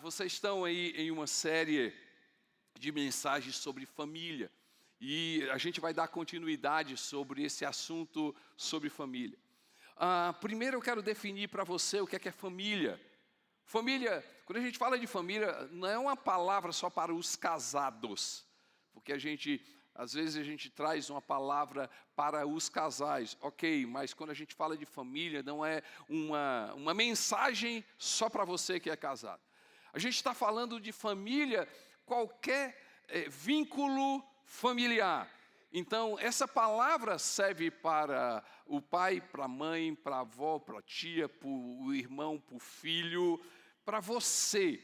Vocês estão aí em uma série de mensagens sobre família. E a gente vai dar continuidade sobre esse assunto sobre família. Primeiro eu quero definir para você o que é família. Família, quando a gente fala de família, não é uma palavra só para os casados. Porque às vezes a gente traz uma palavra para os casais, ok, mas quando a gente fala de família, não é uma mensagem só para você que é casado. A gente está falando de família, qualquer vínculo familiar. Então, essa palavra serve para o pai, para a mãe, para a avó, para a tia, para o irmão, para o filho, para você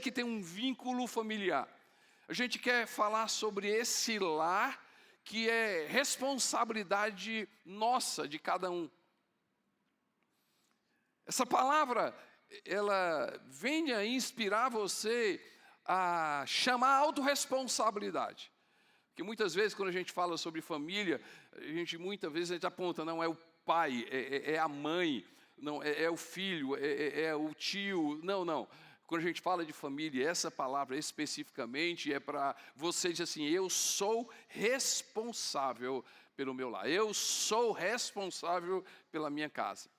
que tem um vínculo familiar. A gente quer falar sobre esse lar que é responsabilidade nossa, de cada um. Essa palavra, ela vem a inspirar você a chamar a autorresponsabilidade. Porque muitas vezes quando a gente fala sobre família, muitas vezes a gente aponta, não é o pai, é a mãe, não, é o filho, é o tio, não. Quando a gente fala de família, essa palavra especificamente é para você dizer assim, eu sou responsável pelo meu lar, eu sou responsável pela minha casa.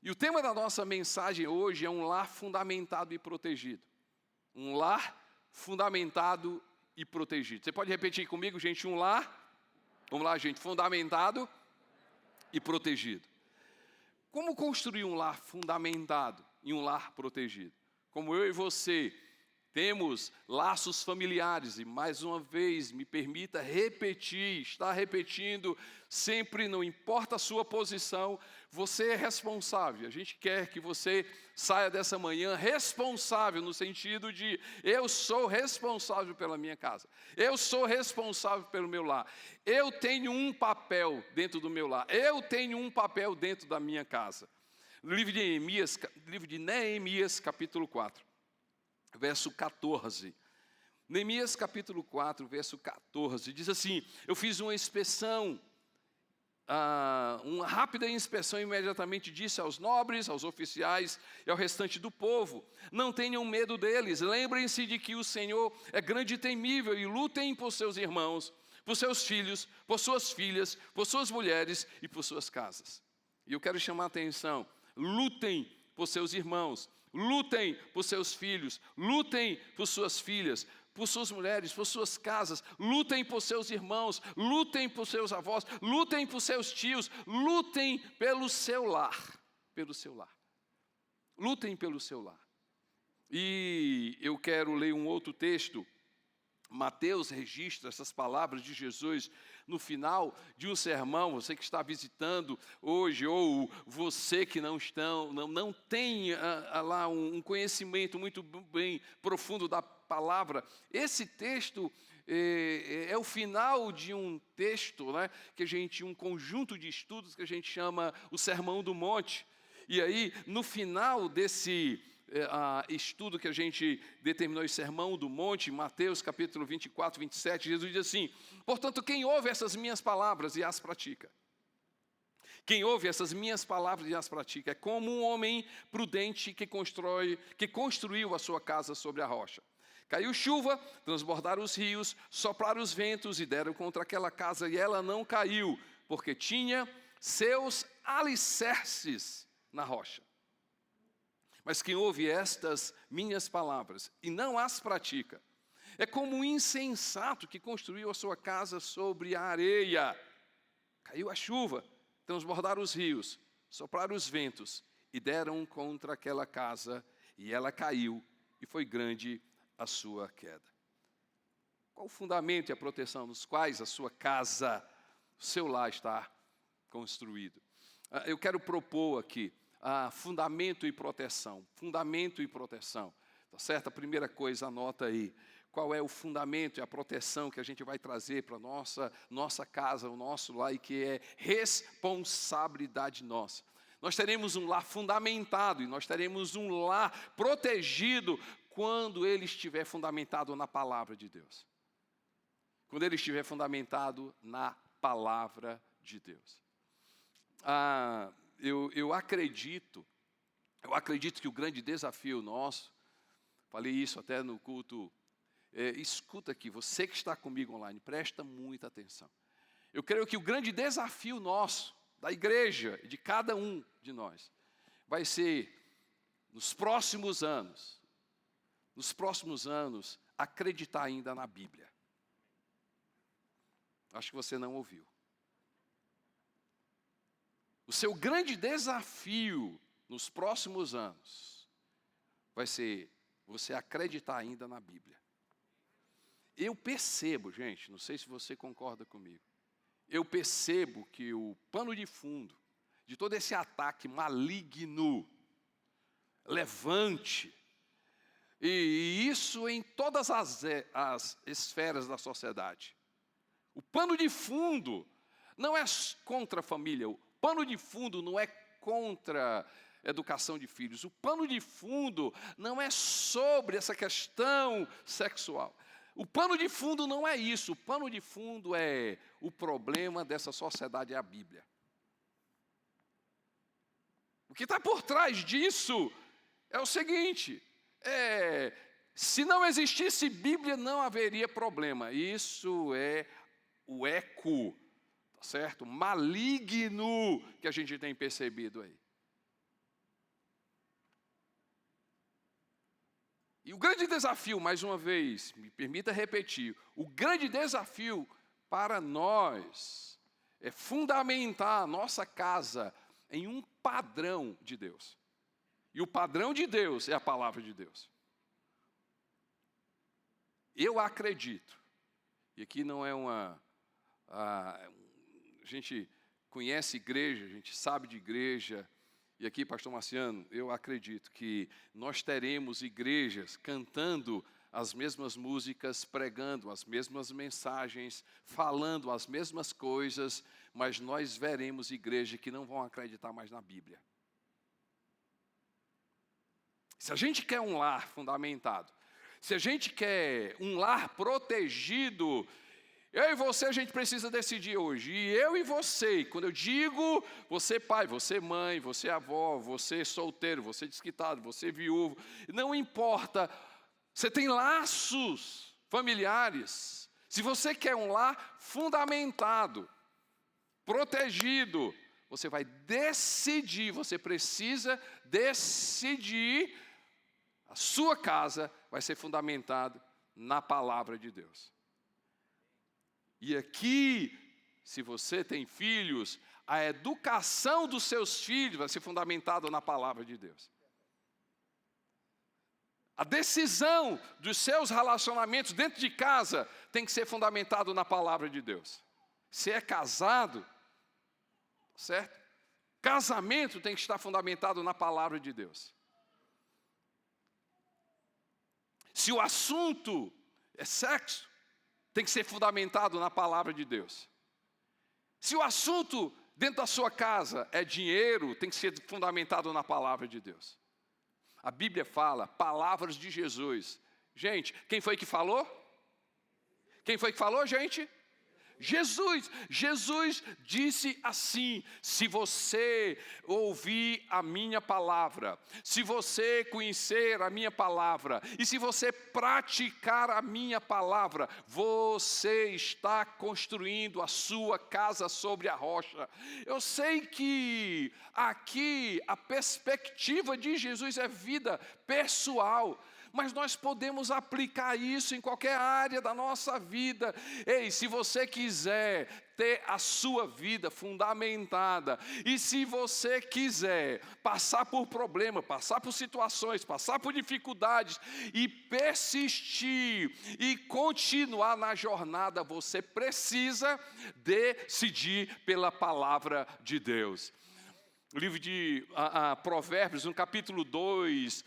E o tema da nossa mensagem hoje é um lar fundamentado e protegido. Um lar fundamentado e protegido. Você pode repetir comigo, gente, um lar? Vamos lá, gente, fundamentado e protegido. Como construir um lar fundamentado e um lar protegido? Como eu e você temos laços familiares, e mais uma vez, me permita repetir, estar repetindo, sempre, não importa a sua posição, você é responsável. A gente quer que você saia dessa manhã responsável, no sentido de, eu sou responsável pela minha casa, eu sou responsável pelo meu lar, eu tenho um papel dentro do meu lar, eu tenho um papel dentro da minha casa. No livro de Neemias, capítulo 4, verso 14. Neemias, capítulo 4, verso 14, diz assim, eu fiz uma inspeção, uma rápida inspeção, imediatamente disse aos nobres, aos oficiais e ao restante do povo, não tenham medo deles, lembrem-se de que o Senhor é grande e temível e lutem por seus irmãos, por seus filhos, por suas filhas, por suas mulheres e por suas casas. E eu quero chamar a atenção, lutem por seus irmãos, lutem por seus filhos, lutem por suas filhas, por suas mulheres, por suas casas, lutem por seus irmãos, lutem por seus avós, lutem por seus tios, lutem pelo seu lar, lutem pelo seu lar. E eu quero ler um outro texto. Mateus registra essas palavras de Jesus no final de um sermão. Você que está visitando hoje, ou você que não tem lá um conhecimento muito bem profundo da palavra. Esse texto é o final de um texto, né, um conjunto de estudos que a gente chama o Sermão do Monte. E aí, no final desse estudo que a gente determinou, o Sermão do Monte, Mateus capítulo 24, 27, Jesus diz assim, portanto, quem ouve essas minhas palavras e as pratica, quem ouve essas minhas palavras e as pratica, é como um homem prudente que construiu a sua casa sobre a rocha. Caiu chuva, transbordaram os rios, sopraram os ventos e deram contra aquela casa, e ela não caiu, porque tinha seus alicerces na rocha. Mas quem ouve estas minhas palavras e não as pratica, é como um insensato que construiu a sua casa sobre a areia. Caiu a chuva, transbordaram os rios, sopraram os ventos e deram contra aquela casa, e ela caiu, e foi grande a sua queda. Qual o fundamento e a proteção nos quais a sua casa, o seu lar está construído? Eu quero propor aqui fundamento e proteção, tá certo? A primeira coisa, anota aí, qual é o fundamento e a proteção que a gente vai trazer para a nossa casa, o nosso lar, e que é responsabilidade nossa. Nós teremos um lar fundamentado e nós teremos um lar protegido quando ele estiver fundamentado na palavra de Deus. Quando ele estiver fundamentado na palavra de Deus. Eu acredito que o grande desafio nosso Falei isso até no culto. Escuta aqui, você que está comigo online, presta muita atenção. Eu creio que o grande desafio nosso, da igreja, de cada um de nós, vai ser, nos próximos anos, acreditar ainda na Bíblia. Acho que você não ouviu. O seu grande desafio nos próximos anos vai ser você acreditar ainda na Bíblia. Eu percebo, gente, não sei se você concorda comigo, eu percebo que o pano de fundo de todo esse ataque maligno, levante, e isso em todas as esferas da sociedade. O pano de fundo não é contra a família, o pano de fundo não é contra a educação de filhos, o pano de fundo não é sobre essa questão sexual. O pano de fundo não é isso, o pano de fundo é o problema dessa sociedade, é a Bíblia. O que está por trás disso é o seguinte, se não existisse Bíblia, não haveria problema. Isso é o eco, tá certo? Maligno que a gente tem percebido aí. E o grande desafio, mais uma vez, me permita repetir, o grande desafio para nós é fundamentar a nossa casa em um padrão de Deus. E o padrão de Deus é a palavra de Deus. Eu acredito, e aqui não é a gente conhece igreja, a gente sabe de igreja, e aqui, pastor Marciano, eu acredito que nós teremos igrejas cantando as mesmas músicas, pregando as mesmas mensagens, falando as mesmas coisas, mas nós veremos igrejas que não vão acreditar mais na Bíblia. Se a gente quer um lar fundamentado, se a gente quer um lar protegido, eu e você, a gente precisa decidir hoje. E eu e você, quando eu digo você pai, você mãe, você avó, você solteiro, você desquitado, você viúvo, não importa, você tem laços familiares. Se você quer um lar fundamentado, protegido, você vai decidir, você precisa decidir, a sua casa vai ser fundamentada na palavra de Deus. E aqui, se você tem filhos, a educação dos seus filhos vai ser fundamentada na palavra de Deus. A decisão dos seus relacionamentos dentro de casa tem que ser fundamentado na palavra de Deus. Se é casado, certo? Casamento tem que estar fundamentado na palavra de Deus. Se o assunto é sexo, tem que ser fundamentado na palavra de Deus. Se o assunto dentro da sua casa é dinheiro, tem que ser fundamentado na palavra de Deus. A Bíblia fala palavras de Jesus. Gente, quem foi que falou? Quem foi que falou, gente? Jesus disse assim: se você ouvir a minha palavra, se você conhecer a minha palavra, e se você praticar a minha palavra, você está construindo a sua casa sobre a rocha. Eu sei que aqui a perspectiva de Jesus é vida pessoal, mas nós podemos aplicar isso em qualquer área da nossa vida. Ei, se você quiser ter a sua vida fundamentada, e se você quiser passar por problemas, passar por situações, passar por dificuldades, e persistir, e continuar na jornada, você precisa decidir pela palavra de Deus. O livro de Provérbios, no capítulo 2,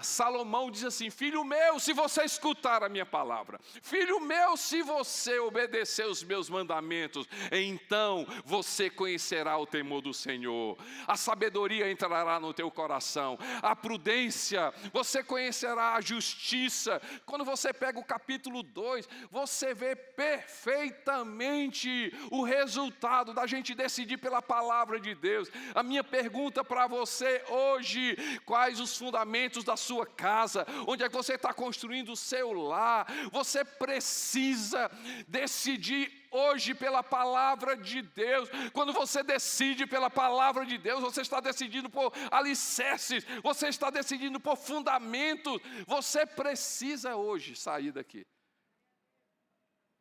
Salomão diz assim: filho meu, se você escutar a minha palavra, filho meu, se você obedecer os meus mandamentos, então você conhecerá o temor do Senhor, a sabedoria entrará no teu coração, a prudência, você conhecerá a justiça. Quando você pega o capítulo 2, você vê perfeitamente o resultado da gente decidir pela palavra de Deus. A minha pergunta para você hoje: quais os fundamentos da sua casa, onde é que você está construindo o seu lar. Você precisa decidir hoje pela palavra de Deus. Quando você decide pela palavra de Deus, você está decidindo por alicerces, você está decidindo por fundamentos. Você precisa hoje sair daqui,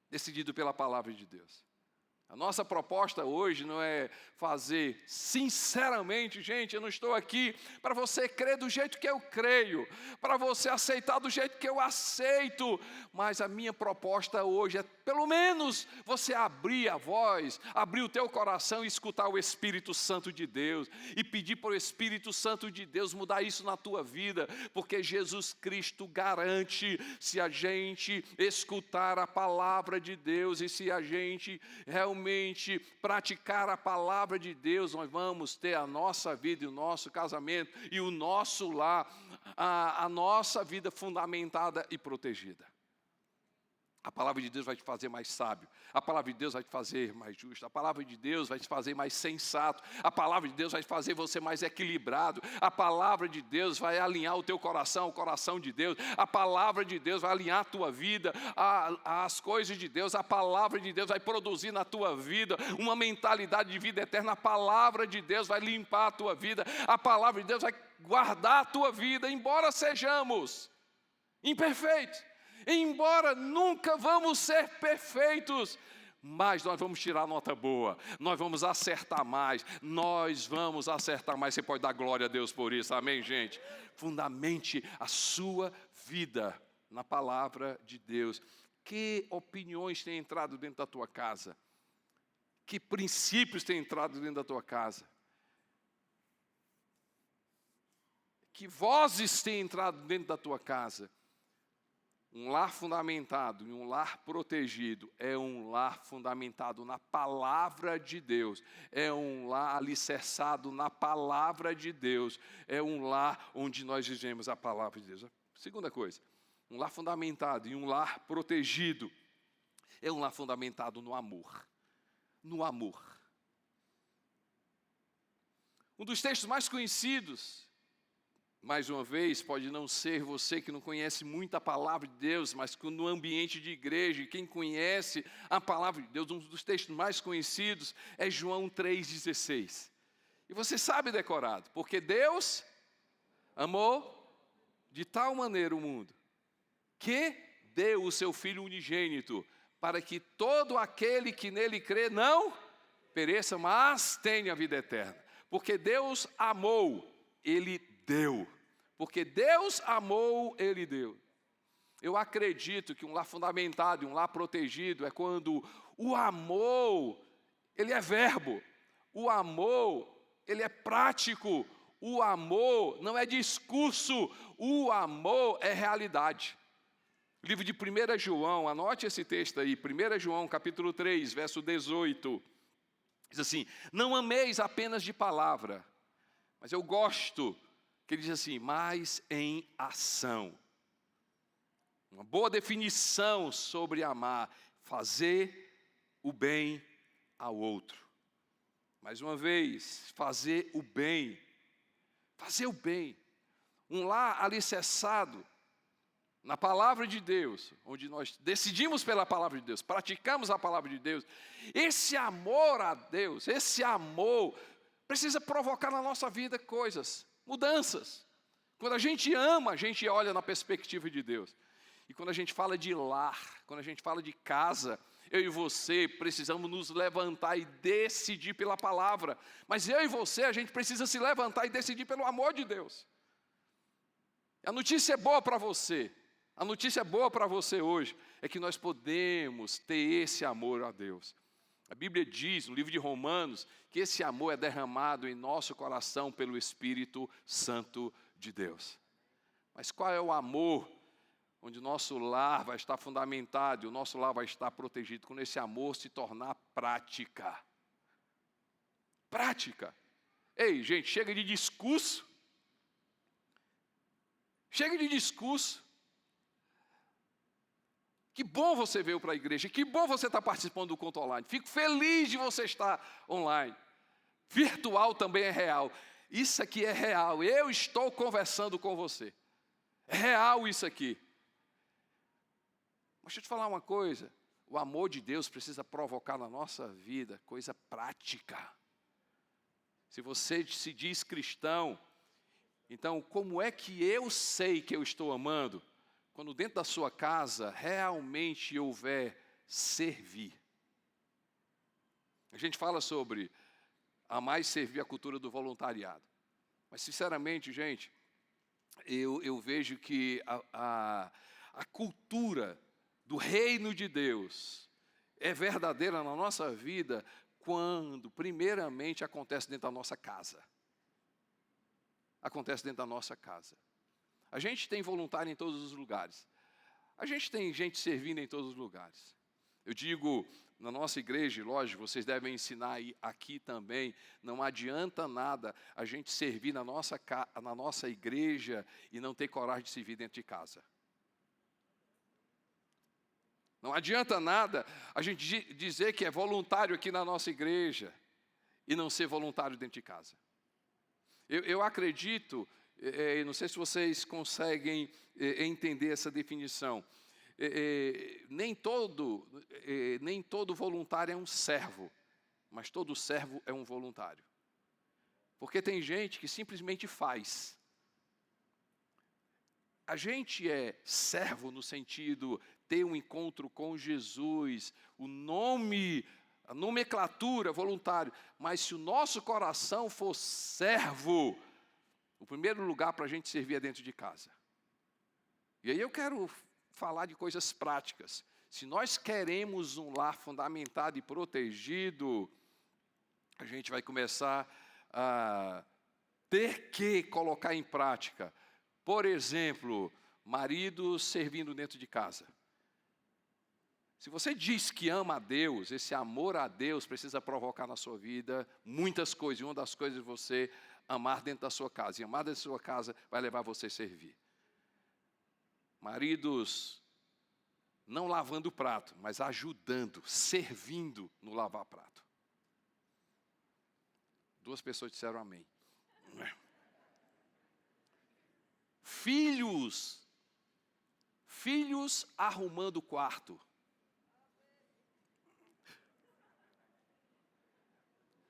decidido pela palavra de Deus. A nossa proposta hoje não é fazer, sinceramente, gente, eu não estou aqui para você crer do jeito que eu creio, para você aceitar do jeito que eu aceito, mas a minha proposta hoje é, pelo menos, você abrir a voz, abrir o teu coração e escutar o Espírito Santo de Deus, e pedir para o Espírito Santo de Deus mudar isso na tua vida, porque Jesus Cristo garante, se a gente escutar a palavra de Deus, e se a gente realmente praticar a palavra de Deus, nós vamos ter a nossa vida e o nosso casamento e o nosso lar, a nossa vida fundamentada e protegida. A palavra de Deus vai te fazer mais sábio, a palavra de Deus vai te fazer mais justo, a palavra de Deus vai te fazer mais sensato, a palavra de Deus vai fazer você mais equilibrado, a palavra de Deus vai alinhar o teu coração ao coração de Deus, a palavra de Deus vai alinhar a tua vida às coisas de Deus, a palavra de Deus vai produzir na tua vida uma mentalidade de vida eterna, a palavra de Deus vai limpar a tua vida, a palavra de Deus vai guardar a tua vida, embora sejamos imperfeitos. Embora nunca vamos ser perfeitos, mas nós vamos tirar nota boa, nós vamos acertar mais, Você pode dar glória a Deus por isso, amém, gente? Fundamente a sua vida na palavra de Deus. Que opiniões têm entrado dentro da tua casa? Que princípios têm entrado dentro da tua casa? Que vozes têm entrado dentro da tua casa? Um lar fundamentado e um lar protegido é um lar fundamentado na palavra de Deus, é um lar alicerçado na palavra de Deus, é um lar onde nós vivemos a palavra de Deus. Segunda coisa, um lar fundamentado e um lar protegido é um lar fundamentado no amor. No amor. Um dos textos mais conhecidos, mais uma vez, pode não ser você que não conhece muito a palavra de Deus, mas no ambiente de igreja, quem conhece a palavra de Deus, um dos textos mais conhecidos é João 3,16. E você sabe decorado, porque Deus amou de tal maneira o mundo, que deu o seu Filho unigênito, para que todo aquele que nele crê não pereça, mas tenha a vida eterna. Porque Deus amou, Ele deu. Porque Deus amou, Ele deu. Eu acredito que um lar fundamentado e um lar protegido é quando o amor, ele é verbo. O amor, ele é prático. O amor não é discurso. O amor é realidade. Livro de 1 João, anote esse texto aí. 1 João, capítulo 3, verso 18. Diz assim, não ameis apenas de palavra. Mas eu gosto que ele diz assim, mas em ação. Uma boa definição sobre amar, fazer o bem ao outro. Mais uma vez, fazer o bem. Fazer o bem. Um lar alicerçado na palavra de Deus, onde nós decidimos pela palavra de Deus, praticamos a palavra de Deus. Esse amor a Deus, esse amor precisa provocar na nossa vida coisas, mudanças. Quando a gente ama, a gente olha na perspectiva de Deus. E quando a gente fala de lar, quando a gente fala de casa, eu e você precisamos nos levantar e decidir pela palavra. Mas eu e você, a gente precisa se levantar e decidir pelo amor de Deus. A notícia é boa para você. A notícia boa para você hoje é que nós podemos ter esse amor a Deus. A Bíblia diz, no livro de Romanos, que esse amor é derramado em nosso coração pelo Espírito Santo de Deus. Mas qual é o amor onde o nosso lar vai estar fundamentado e o nosso lar vai estar protegido? Quando esse amor se tornar prática. Prática. Ei, gente, chega de discurso. Chega de discurso. Que bom você veio para a igreja, que bom você estar participando do culto online. Fico feliz de você estar online. Virtual também é real. Isso aqui é real, eu estou conversando com você. real isso aqui. Mas deixa eu te falar uma coisa. O amor de Deus precisa provocar na nossa vida coisa prática. Se você se diz cristão, então como é que eu sei que eu estou amando? Quando dentro da sua casa realmente houver servir. A gente fala sobre amar e servir, a cultura do voluntariado. Mas sinceramente, gente, eu vejo que a cultura do reino de Deus é verdadeira na nossa vida quando, primeiramente, acontece dentro da nossa casa. Acontece dentro da nossa casa. A gente tem voluntário em todos os lugares. A gente tem gente servindo em todos os lugares. Eu digo, na nossa igreja, e lógico, vocês devem ensinar aqui também, não adianta nada a gente servir na nossa igreja e não ter coragem de servir dentro de casa. Não adianta nada a gente dizer que é voluntário aqui na nossa igreja e não ser voluntário dentro de casa. Eu acredito, não sei se vocês conseguem entender essa definição, nem todo voluntário é um servo, mas todo servo é um voluntário. Porque tem gente que simplesmente faz. A gente é servo no sentido ter um encontro com Jesus, a nomenclatura voluntário, mas se o nosso coração for servo, o primeiro lugar para a gente servir é dentro de casa. E aí eu quero falar de coisas práticas. Se nós queremos um lar fundamentado e protegido, a gente vai começar a ter que colocar em prática. Por exemplo, marido servindo dentro de casa. Se você diz que ama a Deus, esse amor a Deus precisa provocar na sua vida muitas coisas. E uma das coisas é você amar dentro da sua casa. E amar dentro da sua casa vai levar você a servir. Maridos não lavando o prato, mas ajudando, servindo no lavar prato. 2 pessoas disseram amém. Filhos arrumando o quarto.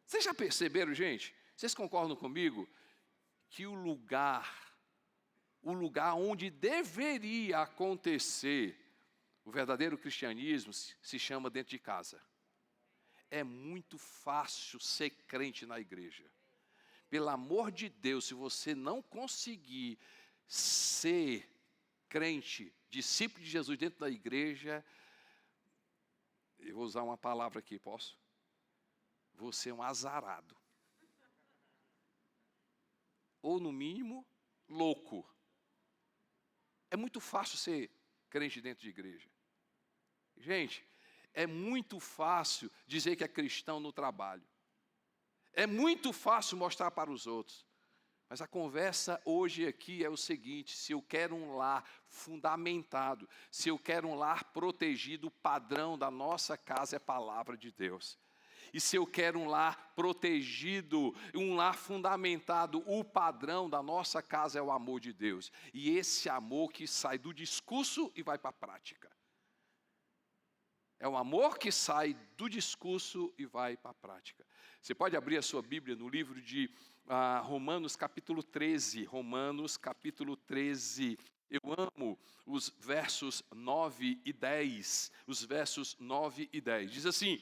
Vocês já perceberam, gente? Vocês concordam comigo? Que o lugar onde deveria acontecer o verdadeiro cristianismo se chama dentro de casa. É muito fácil ser crente na igreja. Pelo amor de Deus, se você não conseguir ser crente, discípulo de Jesus dentro da igreja, eu vou usar uma palavra aqui, posso? Você é um azarado. Ou, no mínimo, louco. É muito fácil ser crente dentro de igreja. Gente, é muito fácil dizer que é cristão no trabalho. É muito fácil mostrar para os outros. Mas a conversa hoje aqui é o seguinte: se eu quero um lar fundamentado, se eu quero um lar protegido, o padrão da nossa casa é a palavra de Deus. E se eu quero um lar protegido, um lar fundamentado, o padrão da nossa casa é o amor de Deus. E esse amor que sai do discurso e vai para a prática. É o amor que sai do discurso e vai para a prática. Você pode abrir a sua Bíblia no livro de Romanos capítulo 13. Romanos capítulo 13. Eu amo os versos 9 e 10. Os versos 9 e 10. Diz assim: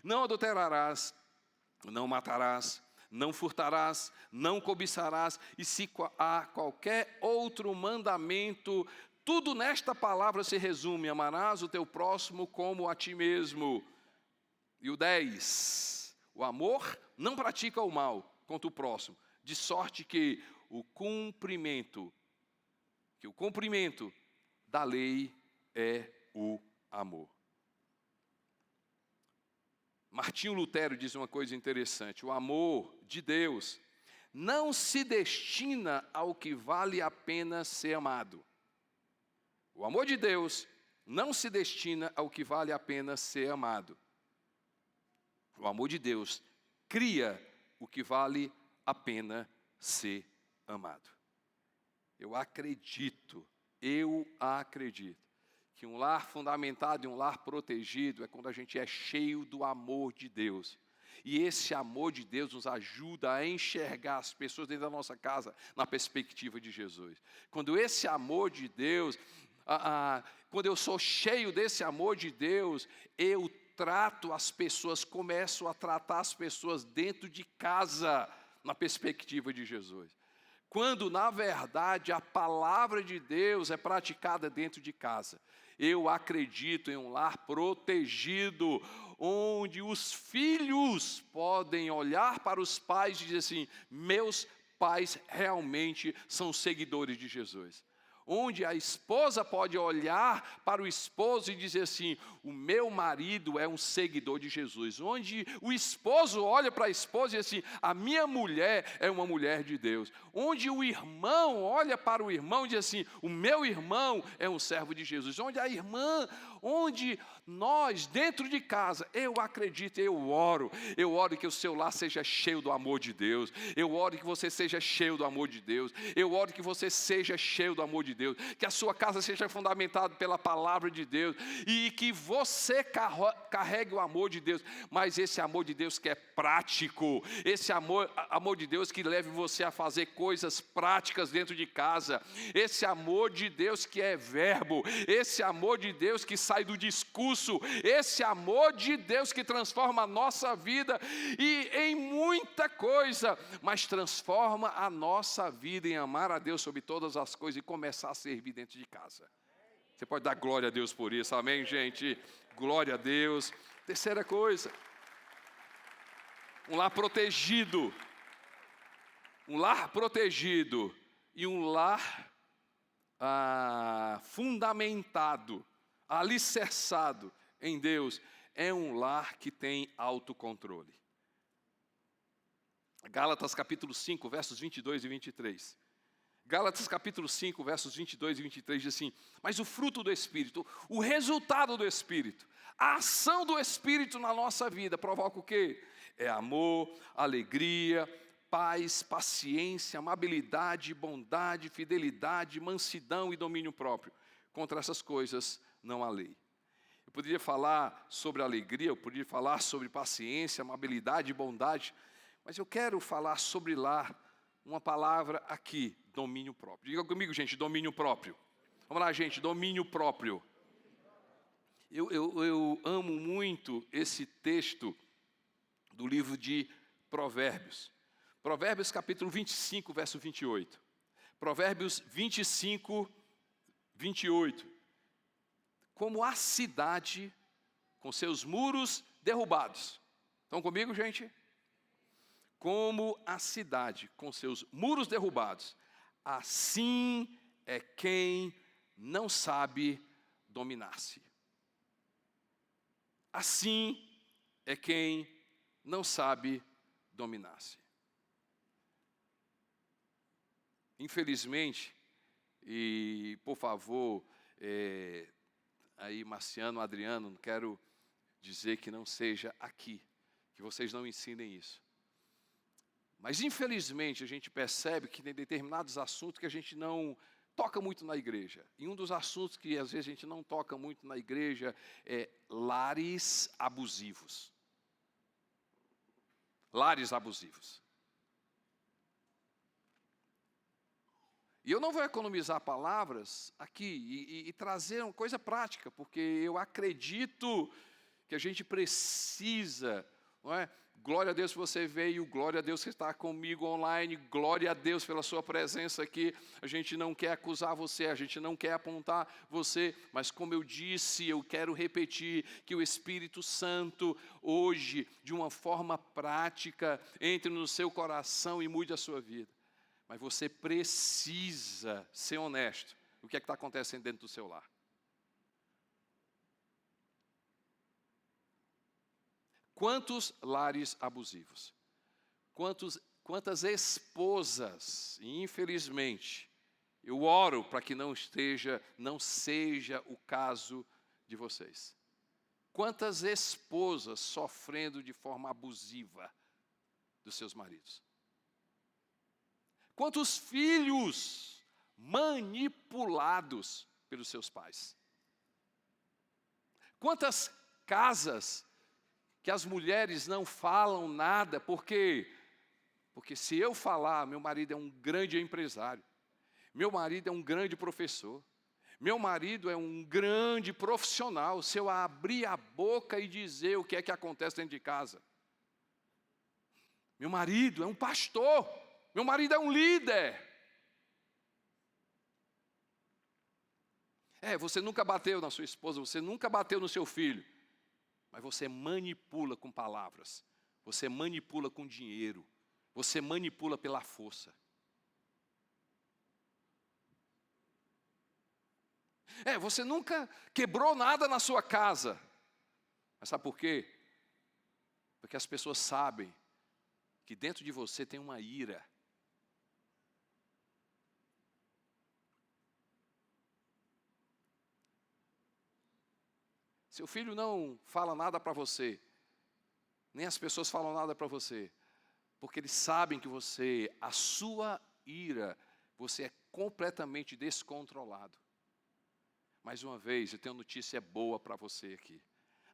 não adulterarás, não matarás, não furtarás, não cobiçarás, e se há qualquer outro mandamento, tudo nesta palavra se resume: amarás o teu próximo como a ti mesmo. E o 10, o amor não pratica o mal contra o próximo, de sorte que o cumprimento da lei é o amor. Martinho Lutero diz uma coisa interessante: o amor de Deus não se destina ao que vale a pena ser amado. O amor de Deus não se destina ao que vale a pena ser amado. O amor de Deus cria o que vale a pena ser amado. Eu acredito Eu acredito que um lar fundamentado e um lar protegido é quando a gente é cheio do amor de Deus. E esse amor de Deus nos ajuda a enxergar as pessoas dentro da nossa casa na perspectiva de Jesus. Quando esse amor de Deus, quando eu sou cheio desse amor de Deus, eu trato as pessoas, começo a tratar as pessoas dentro de casa na perspectiva de Jesus. Quando, na verdade, a palavra de Deus é praticada dentro de casa. Eu acredito em um lar protegido, onde os filhos podem olhar para os pais e dizer assim: meus pais realmente são seguidores de Jesus. Onde a esposa pode olhar para o esposo e dizer assim: o meu marido é um seguidor de Jesus. Onde o esposo olha para a esposa e diz assim: a minha mulher é uma mulher de Deus. Onde o irmão olha para o irmão e diz assim: o meu irmão é um servo de Jesus. Onde a irmã, onde nós dentro de casa, eu acredito, eu oro que o seu lar seja cheio do amor de Deus. Eu oro que você seja cheio do amor de Deus. Eu oro que você seja cheio do amor de Deus, que a sua casa seja fundamentada pela palavra de Deus e que você carregue o amor de Deus, mas esse amor de Deus que é prático, esse amor de Deus que leve você a fazer coisas práticas dentro de casa, esse amor de Deus que é verbo, esse amor de Deus que sai do discurso, esse amor de Deus que transforma a nossa vida e em muita coisa, mas transforma a nossa vida em amar a Deus sobre todas as coisas e começar a servir dentro de casa. Você pode dar glória a Deus por isso, amém, gente? Glória a Deus. Terceira coisa, um lar protegido. Um lar protegido e um lar fundamentado, alicerçado em Deus, é um lar que tem autocontrole. Gálatas capítulo 5, versos 22 e 23. Gálatas capítulo 5, versos 22 e 23 diz assim: mas o fruto do Espírito, o resultado do Espírito, a ação do Espírito na nossa vida provoca o quê? É amor, alegria, paz, paciência, amabilidade, bondade, fidelidade, mansidão e domínio próprio. Contra essas coisas não há lei. Eu poderia falar sobre alegria, eu poderia falar sobre paciência, amabilidade e bondade, mas eu quero falar sobre lá uma palavra aqui: domínio próprio. Diga comigo, gente, domínio próprio. Vamos lá, gente, domínio próprio. Eu amo muito esse texto do livro de Provérbios. Provérbios capítulo 25, verso 28. Provérbios 25, 28. Como a cidade com seus muros derrubados. Estão comigo, gente? Como a cidade com seus muros derrubados, assim é quem não sabe dominar-se. Assim é quem não sabe dominar-se. Infelizmente, e por favor, aí Marciano, Adriano, não quero dizer que não seja aqui, que vocês não ensinem isso. Mas infelizmente a gente percebe que tem determinados assuntos que a gente não toca muito na igreja. E um dos assuntos que às vezes a gente não toca muito na igreja é lares abusivos. Lares abusivos. E eu não vou economizar palavras aqui e trazer uma coisa prática, porque eu acredito que a gente precisa, não é? Glória a Deus que você veio, glória a Deus que está comigo online, glória a Deus pela sua presença aqui. A gente não quer acusar você, a gente não quer apontar você, mas como eu disse, eu quero repetir que o Espírito Santo hoje, de uma forma prática, entre no seu coração e mude a sua vida. Mas você precisa ser honesto. O que é que está acontecendo dentro do seu lar? Quantos lares abusivos? Quantas esposas, e infelizmente, eu oro para que não seja o caso de vocês. Quantas esposas sofrendo de forma abusiva dos seus maridos? Quantos filhos manipulados pelos seus pais. Quantas casas que as mulheres não falam nada, porque se eu falar, meu marido é um grande empresário, meu marido é um grande professor, meu marido é um grande profissional, se eu abrir a boca e dizer o que é que acontece dentro de casa. Meu marido é um pastor, meu marido é um líder. Você nunca bateu na sua esposa, você nunca bateu no seu filho, mas você manipula com palavras, você manipula com dinheiro, você manipula pela força. Você nunca quebrou nada na sua casa, mas sabe por quê? Porque as pessoas sabem que dentro de você tem uma ira. Seu filho não fala nada para você, nem as pessoas falam nada para você, porque eles sabem que a sua ira, você é completamente descontrolado. Mais uma vez, eu tenho uma notícia boa para você aqui.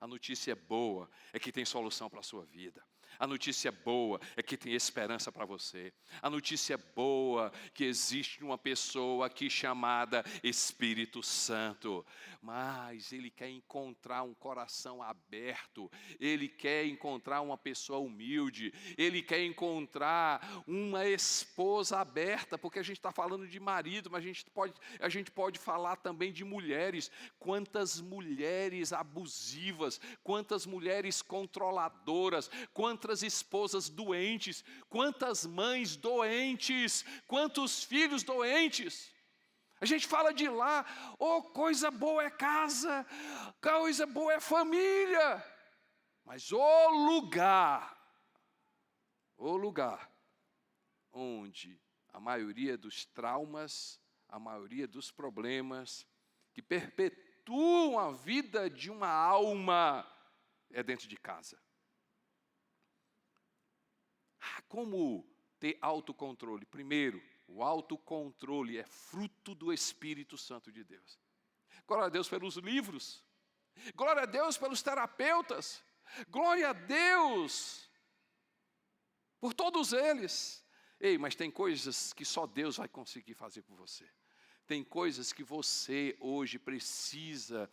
A notícia boa é que tem solução para a sua vida. A notícia boa é que tem esperança para você. A notícia boa é que existe uma pessoa aqui chamada Espírito Santo. Mas Ele quer encontrar um coração aberto. Ele quer encontrar uma pessoa humilde. Ele quer encontrar uma esposa aberta. Porque a gente está falando de marido, mas a gente pode falar também de mulheres. Quantas mulheres abusivas, quantas mulheres controladoras, quantas esposas doentes, quantas mães doentes, quantos filhos doentes. A gente fala de lá, coisa boa é casa, coisa boa é família, mas o lugar onde a maioria dos traumas, a maioria dos problemas que perpetuam a vida de uma alma é dentro de casa. Como ter autocontrole? Primeiro, o autocontrole é fruto do Espírito Santo de Deus. Glória a Deus pelos livros. Glória a Deus pelos terapeutas. Glória a Deus por todos eles. Mas tem coisas que só Deus vai conseguir fazer por você. Tem coisas que você hoje precisa.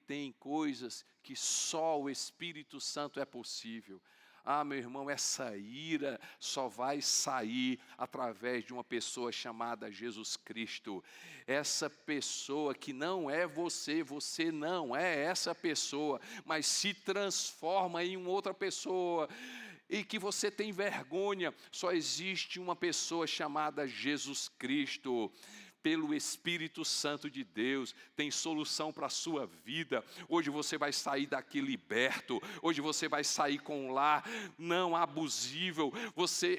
Tem coisas que só o Espírito Santo é possível. Meu irmão, essa ira só vai sair através de uma pessoa chamada Jesus Cristo. Essa pessoa que não é você não é essa pessoa, mas se transforma em uma outra pessoa. E que você tem vergonha, só existe uma pessoa chamada Jesus Cristo. Pelo Espírito Santo de Deus, tem solução para a sua vida. Hoje você vai sair daqui liberto. Hoje você vai sair com um lar não abusivo. Você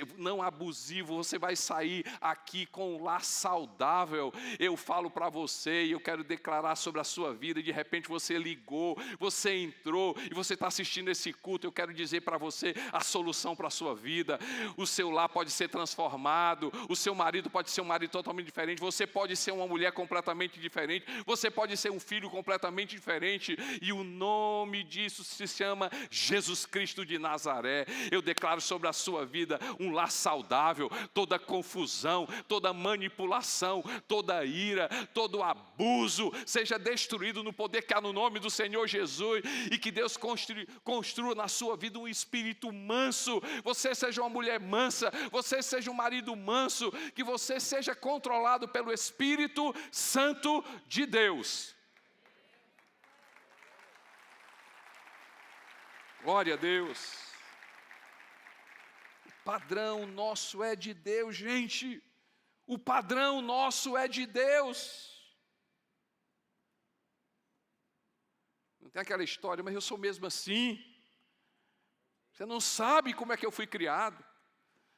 vai sair aqui com um lar saudável. Eu falo para você e eu quero declarar sobre a sua vida. De repente você ligou, você entrou e você está assistindo esse culto. Eu quero dizer para você a solução para a sua vida. O seu lar pode ser transformado. O seu marido pode ser um marido totalmente diferente. Você pode ser uma mulher completamente diferente, você pode ser um filho completamente diferente, e o nome disso se chama Jesus Cristo de Nazaré. Eu declaro sobre a sua vida um lar saudável, toda confusão, toda manipulação, toda ira, todo abuso, seja destruído no poder que há no nome do Senhor Jesus, e que Deus construa na sua vida um espírito manso, você seja uma mulher mansa, você seja um marido manso, que você seja controlado pelo Espírito Santo de Deus. Glória a Deus. O padrão nosso é de Deus, gente. O padrão nosso é de Deus. Não tem aquela história, mas eu sou mesmo assim. Você não sabe como é que eu fui criado.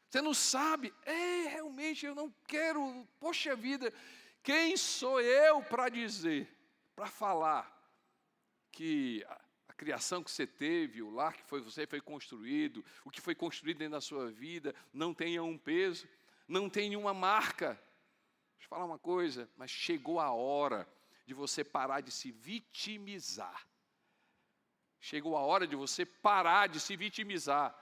Você não sabe, realmente eu não quero, poxa vida, quem sou eu para dizer, para falar que a criação que você teve, o lar que você foi construído, o que foi construído dentro da sua vida, não tenha um peso, não tenha uma marca. Deixa eu falar uma coisa, mas chegou a hora de você parar de se vitimizar. Chegou a hora de você parar de se vitimizar.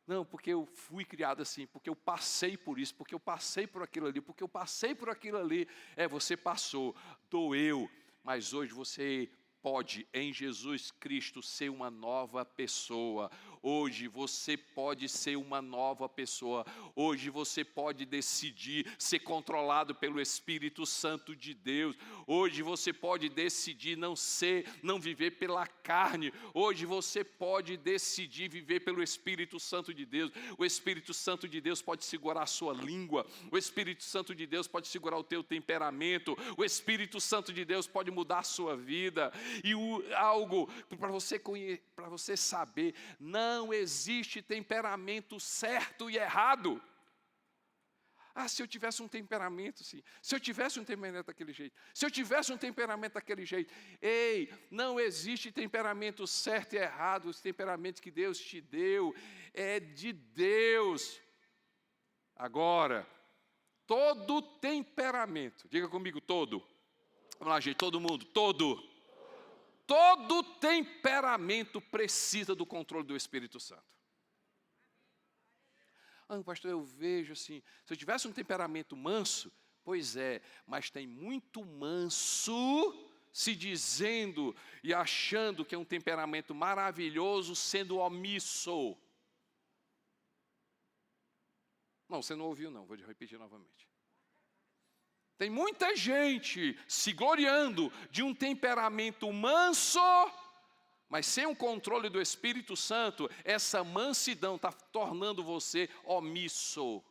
Não, porque eu fui criado assim, porque eu passei por isso, porque eu passei por aquilo ali, porque eu passei por aquilo ali. Você passou, doeu, mas hoje você pode, em Jesus Cristo, ser uma nova pessoa. Hoje você pode ser uma nova pessoa. Hoje você pode decidir ser controlado pelo Espírito Santo de Deus. Hoje você pode decidir não viver pela carne. Hoje você pode decidir viver pelo Espírito Santo de Deus. O Espírito Santo de Deus pode segurar a sua língua. O Espírito Santo de Deus pode segurar o teu temperamento. O Espírito Santo de Deus pode mudar a sua vida. E algo para você saber, não existe temperamento certo e errado. Se eu tivesse um temperamento assim, se eu tivesse um temperamento daquele jeito, se eu tivesse um temperamento daquele jeito. Não existe temperamento certo e errado. Os temperamentos que Deus te deu é de Deus. Agora, todo temperamento, diga comigo, todo. Vamos lá, gente, todo mundo, todo temperamento precisa do controle do Espírito Santo. Pastor, eu vejo assim, se eu tivesse um temperamento manso, pois é, mas tem muito manso se dizendo e achando que é um temperamento maravilhoso, sendo omisso. Não, você não ouviu não, vou repetir novamente. Tem muita gente se gloriando de um temperamento manso, mas sem o controle do Espírito Santo, essa mansidão está tornando você omisso.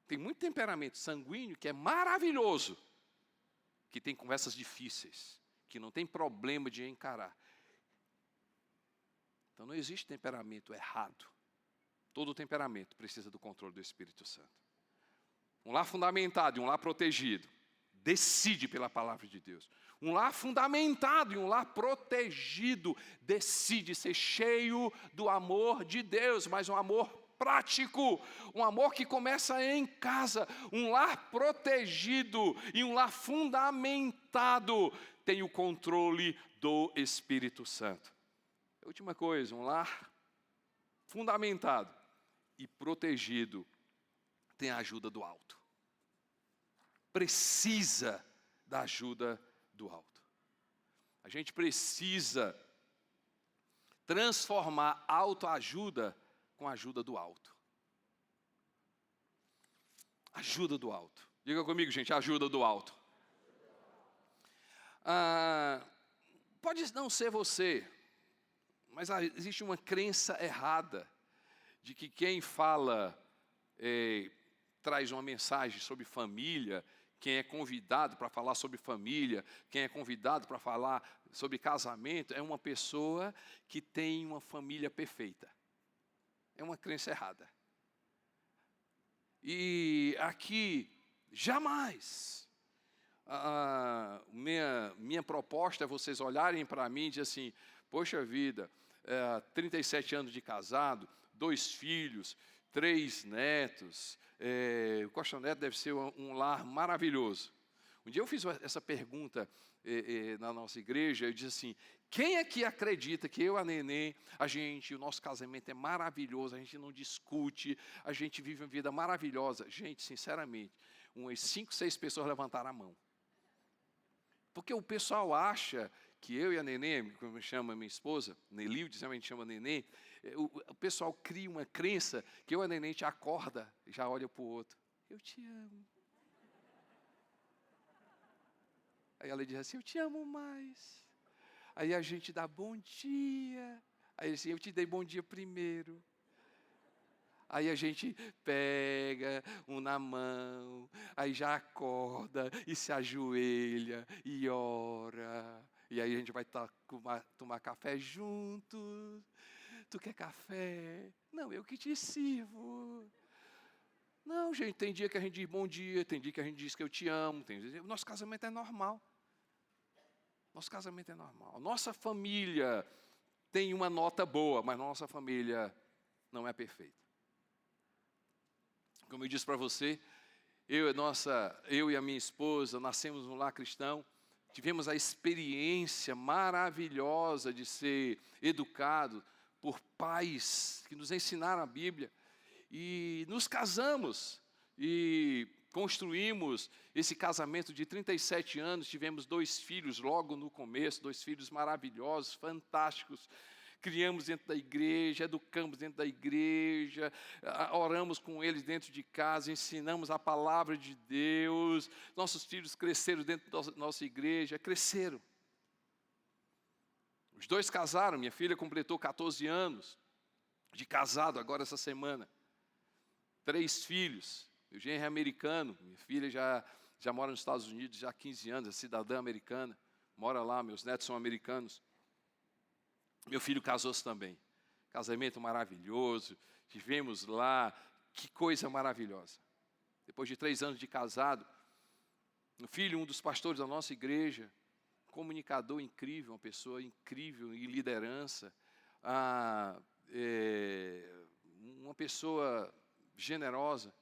Tem muito temperamento sanguíneo que é maravilhoso, que tem conversas difíceis, que não tem problema de encarar. Então não existe temperamento errado. Todo temperamento precisa do controle do Espírito Santo. Um lar fundamentado e um lar protegido decide pela palavra de Deus. Um lar fundamentado e um lar protegido decide ser cheio do amor de Deus, mas um amor prático, um amor que começa em casa. Um lar protegido e um lar fundamentado tem o controle do Espírito Santo. A última coisa, um lar fundamentado e protegido tem a ajuda do alto. Precisa da ajuda do alto. A gente precisa transformar autoajuda com a ajuda do alto. Ajuda do alto. Diga comigo, gente, ajuda do alto. Pode não ser você, mas existe uma crença errada de que quem fala, traz uma mensagem sobre família, quem é convidado para falar sobre família, quem é convidado para falar sobre casamento, é uma pessoa que tem uma família perfeita. É uma crença errada. E aqui, jamais, minha proposta é vocês olharem para mim e dizer assim, poxa vida, 37 anos de casado, 2 filhos, 3 netos, o Costa Neto deve ser um lar maravilhoso. Um dia eu fiz essa pergunta na nossa igreja, eu disse assim, quem aqui acredita que eu e a Nenê, o nosso casamento é maravilhoso, a gente não discute, a gente vive uma vida maravilhosa? Gente, sinceramente, umas 5, 6 pessoas levantaram a mão. Porque o pessoal acha que eu e a Nenê, como chama minha esposa, Nelilde, a gente chama Nenê, o pessoal cria uma crença que eu e a Nenê, a gente acorda e já olha para o outro. Eu te amo. Aí ela diz assim, eu te amo mais. Aí a gente dá bom dia. Aí assim, eu te dei bom dia primeiro. Aí a gente pega um na mão, aí já acorda e se ajoelha e ora. E aí a gente vai tomar café juntos. Tu quer café? Não, eu que te sirvo. Não, gente, tem dia que a gente diz bom dia, tem dia que a gente diz que eu te amo. O nosso casamento é normal. Nosso casamento é normal. Nossa família tem uma nota boa, mas nossa família não é perfeita. Como eu disse para você, eu e a minha esposa nascemos num lar cristão, tivemos a experiência maravilhosa de ser educado por pais que nos ensinaram a Bíblia, e nos casamos, e construímos esse casamento de 37 anos, tivemos 2 filhos logo no começo, 2 filhos maravilhosos, fantásticos. Criamos dentro da igreja, educamos dentro da igreja, oramos com eles dentro de casa, ensinamos a palavra de Deus. Nossos filhos cresceram dentro da nossa igreja, cresceram. Os 2 casaram, minha filha completou 14 anos de casado agora essa semana. 3 filhos, meu genro é americano, minha filha já mora nos Estados Unidos já há 15 anos, é cidadã americana, mora lá, meus netos são americanos. Meu filho casou-se também, casamento maravilhoso, tivemos lá, que coisa maravilhosa. Depois de 3 anos de casado, um filho, um dos pastores da nossa igreja, comunicador incrível, uma pessoa incrível em liderança, uma pessoa generosa,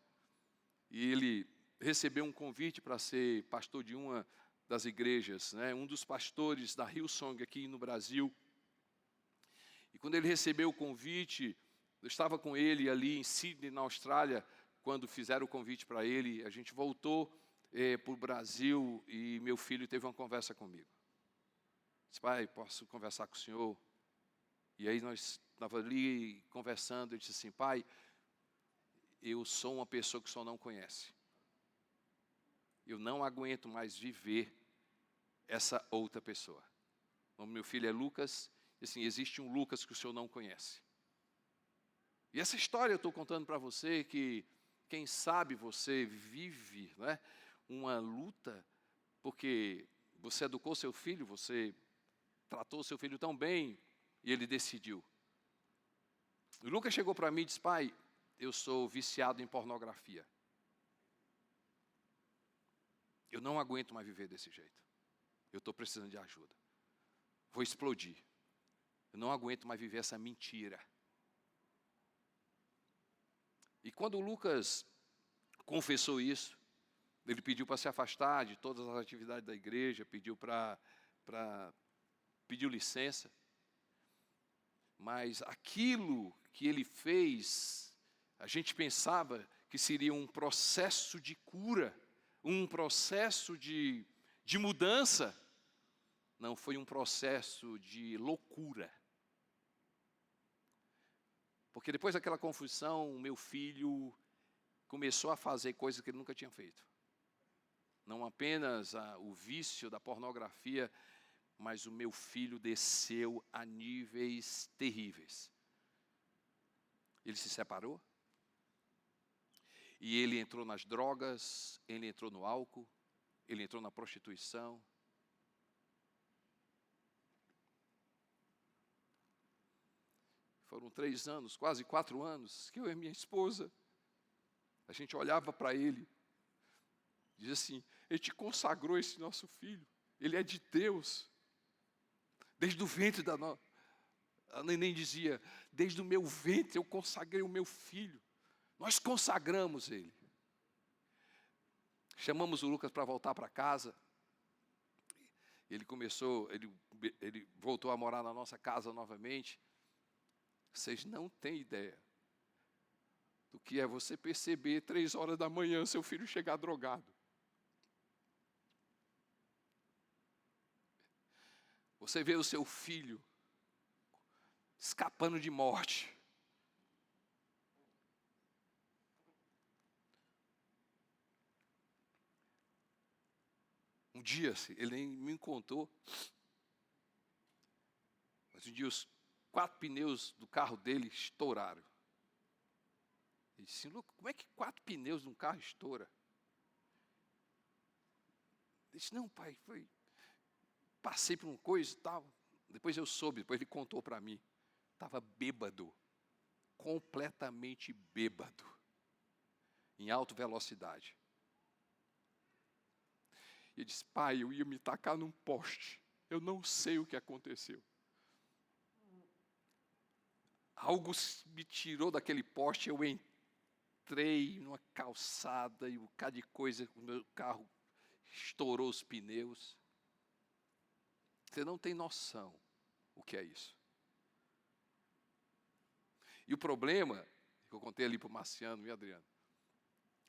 e ele recebeu um convite para ser pastor de uma das igrejas, né? Um dos pastores da Hillsong aqui no Brasil. E quando ele recebeu o convite, eu estava com ele ali em Sydney, na Austrália, quando fizeram o convite para ele. A gente voltou para o Brasil e meu filho teve uma conversa comigo. Disse: pai, posso conversar com o senhor? E aí nós estávamos ali conversando, ele disse assim: pai, eu sou uma pessoa que o senhor não conhece. Eu não aguento mais viver essa outra pessoa. O nome do meu filho é Lucas. Assim, existe um Lucas que o senhor não conhece. E essa história eu estou contando para você que, quem sabe você vive, né, uma luta, porque você educou seu filho, você tratou seu filho tão bem, e ele decidiu. O Lucas chegou para mim e disse: pai, eu sou viciado em pornografia. Eu não aguento mais viver desse jeito. Eu estou precisando de ajuda. Vou explodir. Eu não aguento mais viver essa mentira. E quando o Lucas confessou isso, ele pediu para se afastar de todas as atividades da igreja, pediu licença. Mas aquilo que ele fez, a gente pensava que seria um processo de cura, um processo de mudança. Não, foi um processo de loucura. Porque depois daquela confusão, o meu filho começou a fazer coisas que ele nunca tinha feito. Não apenas o vício da pornografia, mas o meu filho desceu a níveis terríveis. Ele se separou. E ele entrou nas drogas, ele entrou no álcool, ele entrou na prostituição. Foram 3 anos, quase 4 anos, que eu e minha esposa, a gente olhava para ele, dizia assim: ele te consagrou esse nosso filho, ele é de Deus, desde o ventre da nossa. A neném dizia: desde o meu ventre eu consagrei o meu filho, nós consagramos ele. Chamamos o Lucas para voltar para casa, ele voltou a morar na nossa casa novamente. Vocês não têm ideia do que é você perceber 3 horas da manhã seu filho chegar drogado. Você vê o seu filho escapando de morte. Um dia, ele nem me contou, mas um dia os 4 pneus do carro dele estouraram. Ele disse: Lucas, como é que 4 pneus de um carro estoura? Ele disse: não, pai, passei por uma coisa e tal. Depois eu soube, depois ele contou para mim. Estava bêbado, completamente bêbado, em alta velocidade. Ele disse: pai, eu ia me tacar num poste, eu não sei o que aconteceu. Algo me tirou daquele poste, eu entrei numa calçada e um bocado de coisa, o meu carro estourou os pneus. Você não tem noção o que é isso. E o problema, que eu contei ali para o Marciano e Adriano,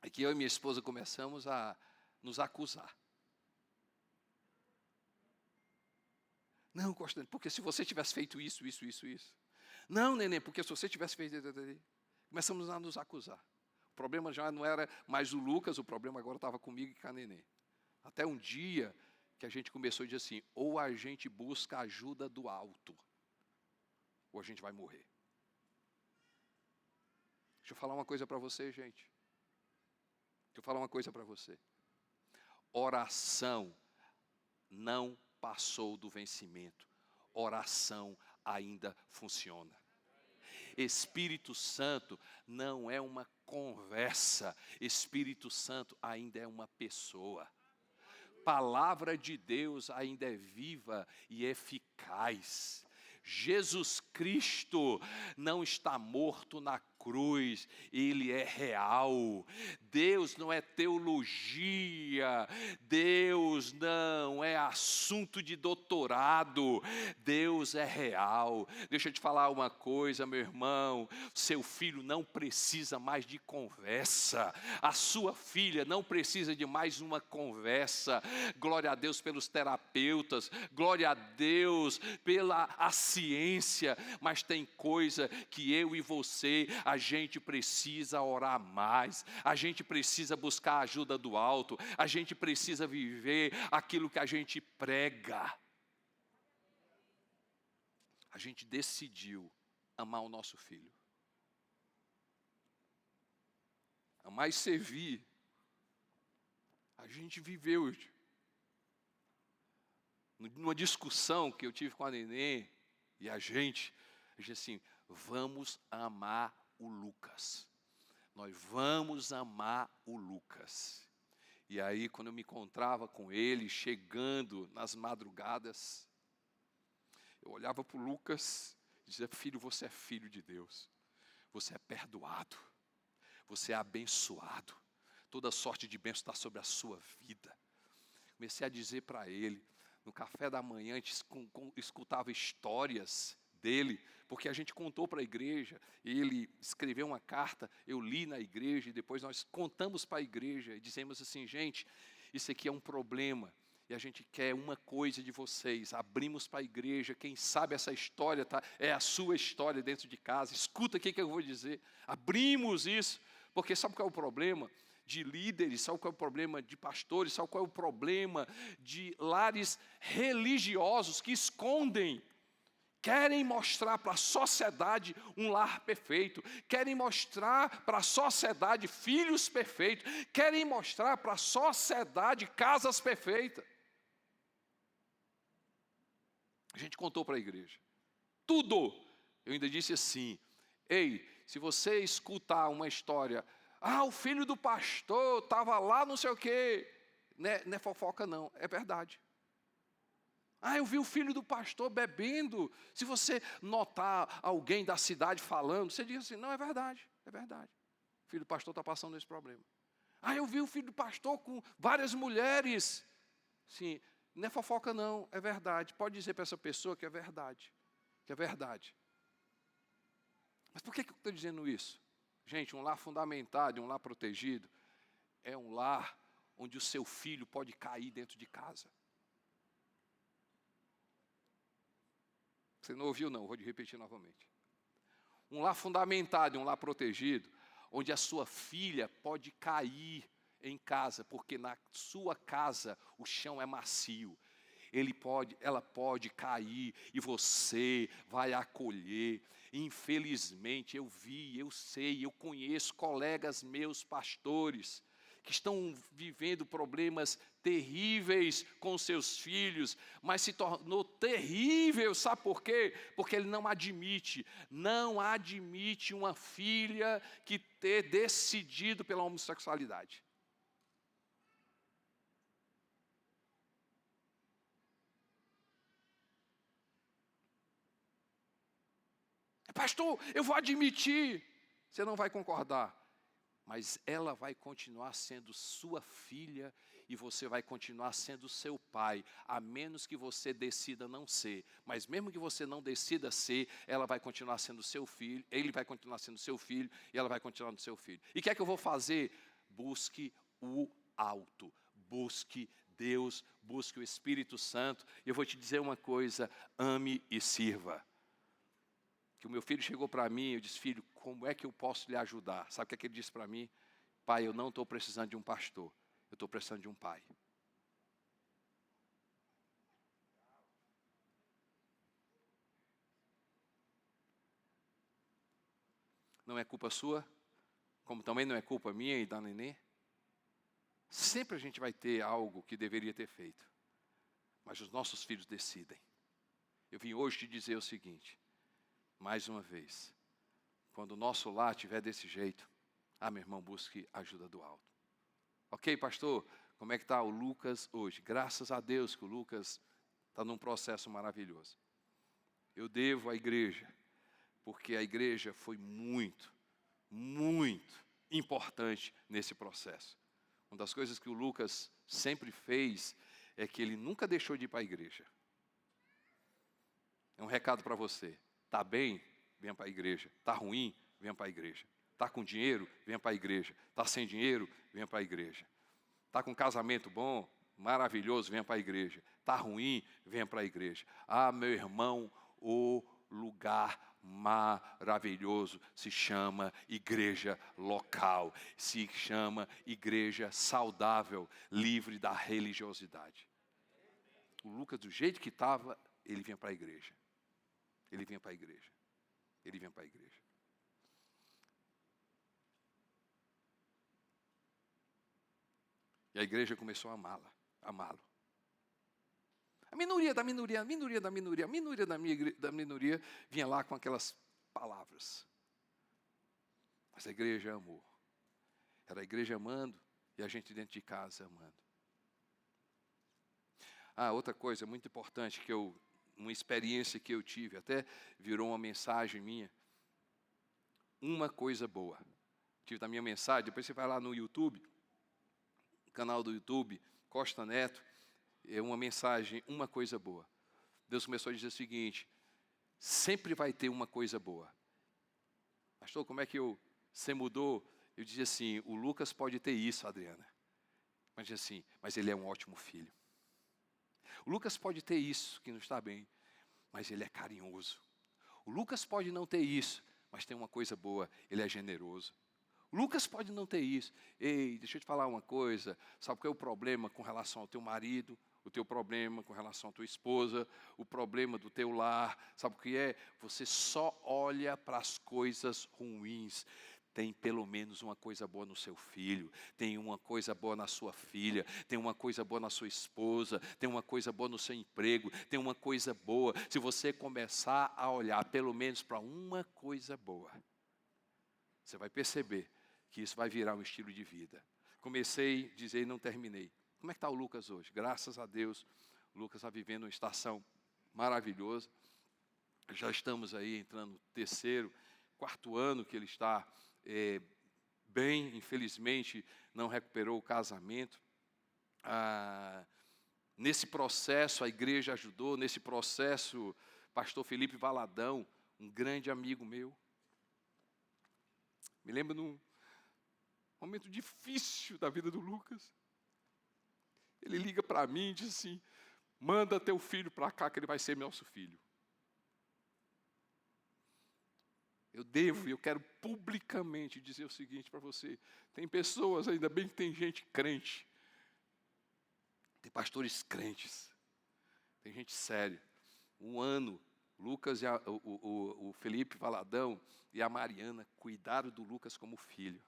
é que eu e minha esposa começamos a nos acusar. Não, Constantino, porque se você tivesse feito isso. Não, neném, porque se você tivesse feito... Começamos a nos acusar. O problema já não era mais o Lucas, o problema agora estava comigo e com a neném. Até um dia que a gente começou a dizer assim, ou a gente busca ajuda do alto, ou a gente vai morrer. Deixa eu falar uma coisa para você, gente. Deixa eu falar uma coisa para você. Oração não passou do vencimento. Oração ainda funciona. Espírito Santo não é uma conversa. Espírito Santo ainda é uma pessoa. Palavra de Deus ainda é viva e eficaz. Jesus Cristo não está morto na cruz, Ele é real. Deus não é teologia, Deus não é assunto de doutorado, Deus é real. Deixa eu te falar uma coisa, meu irmão, seu filho não precisa mais de conversa, a sua filha não precisa de mais uma conversa. Glória a Deus pelos terapeutas, glória a Deus pela ciência, mas tem coisa que eu e você, a gente precisa orar mais, a gente precisa buscar a ajuda do alto, a gente precisa viver aquilo que a gente prega. A gente decidiu amar o nosso filho, amar e servir. A gente viveu numa discussão que eu tive com a neném, e a gente disse assim, vamos amar o Lucas. Nós vamos amar o Lucas. E aí, quando eu me encontrava com ele, chegando nas madrugadas, eu olhava para o Lucas e dizia, filho, você é filho de Deus. Você é perdoado. Você é abençoado. Toda sorte de bênção está sobre a sua vida. Comecei a dizer para ele, no café da manhã, a gente escutava histórias dele, porque a gente contou para a igreja, ele escreveu uma carta, eu li na igreja, e depois nós contamos para a igreja, e dizemos assim, gente, isso aqui é um problema, e a gente quer uma coisa de vocês, abrimos para a igreja, quem sabe essa história é a sua história dentro de casa, escuta aqui que eu vou dizer, abrimos isso, porque sabe qual é o problema? De líderes, sabe qual é o problema de pastores, sabe qual é o problema de lares religiosos que escondem, querem mostrar para a sociedade um lar perfeito, querem mostrar para a sociedade filhos perfeitos, querem mostrar para a sociedade casas perfeitas. A gente contou para a igreja, tudo. Eu ainda disse assim, ei, se você escutar uma história, o filho do pastor estava lá não sei o quê. Não é fofoca não, é verdade. Eu vi o filho do pastor bebendo. Se você notar alguém da cidade falando, você diz assim, não, é verdade, é verdade. O filho do pastor está passando esse problema. Eu vi o filho do pastor com várias mulheres. Sim, não é fofoca não, é verdade. Pode dizer para essa pessoa que é verdade, que é verdade. Mas por que eu estou dizendo isso? Gente, um lar fundamentado, um lar protegido, é um lar onde o seu filho pode cair dentro de casa. Você não ouviu não, vou repetir novamente. Um lar fundamentado, um lar protegido, onde a sua filha pode cair em casa, porque na sua casa o chão é macio. Ela pode cair e você vai acolher. Infelizmente, eu sei, eu conheço colegas meus pastores que estão vivendo problemas terríveis com seus filhos, mas se tornou terrível, sabe por quê? Porque ele não admite uma filha que ter decidido pela homossexualidade. Pastor, eu vou admitir. Você não vai concordar. mas ela vai continuar sendo sua filha e você vai continuar sendo seu pai, a menos que você decida não ser. Mas mesmo que você não decida ser, ela vai continuar sendo seu filho, ele vai continuar sendo seu filho e ela vai continuar sendo seu filho. E o que é que eu vou fazer? Busque o alto, busque Deus, busque o Espírito Santo. E eu vou te dizer uma coisa: ame e sirva. Que o meu filho chegou para mim, eu disse: filho, como é que eu posso lhe ajudar? Sabe o que ele disse para mim? Pai, eu não estou precisando de um pastor, eu estou precisando de um pai. Não é culpa sua, como também não é culpa minha e da Nenê. Sempre a gente vai ter algo que deveria ter feito, mas os nossos filhos decidem. Eu vim hoje te dizer o seguinte, mais uma vez, quando o nosso lar estiver desse jeito, meu irmão, busque ajuda do alto. Ok, pastor, como é que está o Lucas hoje? Graças a Deus que o Lucas está num processo maravilhoso. Eu devo à igreja, porque a igreja foi muito, muito importante nesse processo. Uma das coisas que o Lucas sempre fez é que ele nunca deixou de ir para a igreja. É um recado para você. Está bem? Venha para a igreja. Está ruim? Venha para a igreja. Está com dinheiro? Venha para a igreja. Está sem dinheiro? Venha para a igreja. Está com casamento bom? Maravilhoso? Venha para a igreja. Está ruim? Venha para a igreja. Meu irmão, o lugar maravilhoso se chama igreja local, se chama igreja saudável, livre da religiosidade. O Lucas, do jeito que estava, ele vinha para a igreja. Ele vinha para a igreja. Ele vinha para a igreja. E a igreja começou a amá-lo. A minoria da minoria vinha lá com aquelas palavras. Mas a igreja amou. Era a igreja amando e a gente dentro de casa amando. Outra coisa muito importante uma experiência que eu tive, até virou uma mensagem minha. Uma coisa boa. Tive da minha mensagem, depois você vai lá no YouTube, canal do YouTube, Costa Neto, é uma mensagem, uma coisa boa. Deus começou a dizer o seguinte: sempre vai ter uma coisa boa. Pastor, como é que você mudou? Eu dizia assim: o Lucas pode ter isso, Adriana. Mas dizia assim, mas ele é um ótimo filho. O Lucas pode ter isso, que não está bem, mas ele é carinhoso. O Lucas pode não ter isso, mas tem uma coisa boa, ele é generoso. O Lucas pode não ter isso. Ei, deixa eu te falar uma coisa, sabe qual é o problema com relação ao teu marido? O teu problema com relação à tua esposa, o problema do teu lar, sabe o que é? Você só olha para as coisas ruins. Tem pelo menos uma coisa boa no seu filho, tem uma coisa boa na sua filha, tem uma coisa boa na sua esposa, tem uma coisa boa no seu emprego, tem uma coisa boa. Se você começar a olhar pelo menos para uma coisa boa, você vai perceber que isso vai virar um estilo de vida. Comecei a dizer e não terminei. Como é que está o Lucas hoje? Graças a Deus, o Lucas está vivendo uma estação maravilhosa. Já estamos aí entrando no terceiro, quarto ano que ele está bem. Infelizmente, não recuperou o casamento. Nesse processo, a igreja ajudou. Nesse processo, pastor Felipe Valadão, um grande amigo meu. Me lembro num momento difícil da vida do Lucas. Ele liga para mim e diz assim: manda teu filho para cá que ele vai ser nosso filho. Eu quero publicamente dizer o seguinte para você. Tem pessoas, ainda bem que tem gente crente. Tem pastores crentes. Tem gente séria. Um ano, Lucas e o Felipe Valadão e a Mariana cuidaram do Lucas como filho.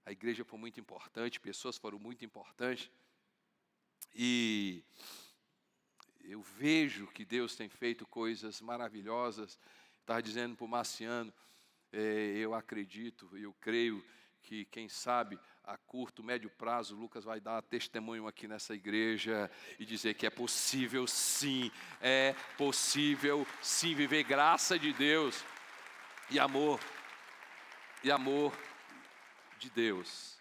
A igreja foi muito importante, pessoas foram muito importantes. E eu vejo que Deus tem feito coisas maravilhosas. Estava dizendo para o Marciano, eu acredito, eu creio que, quem sabe, a curto, médio prazo, Lucas vai dar testemunho aqui nessa igreja e dizer que é possível sim, viver graça de Deus e amor de Deus.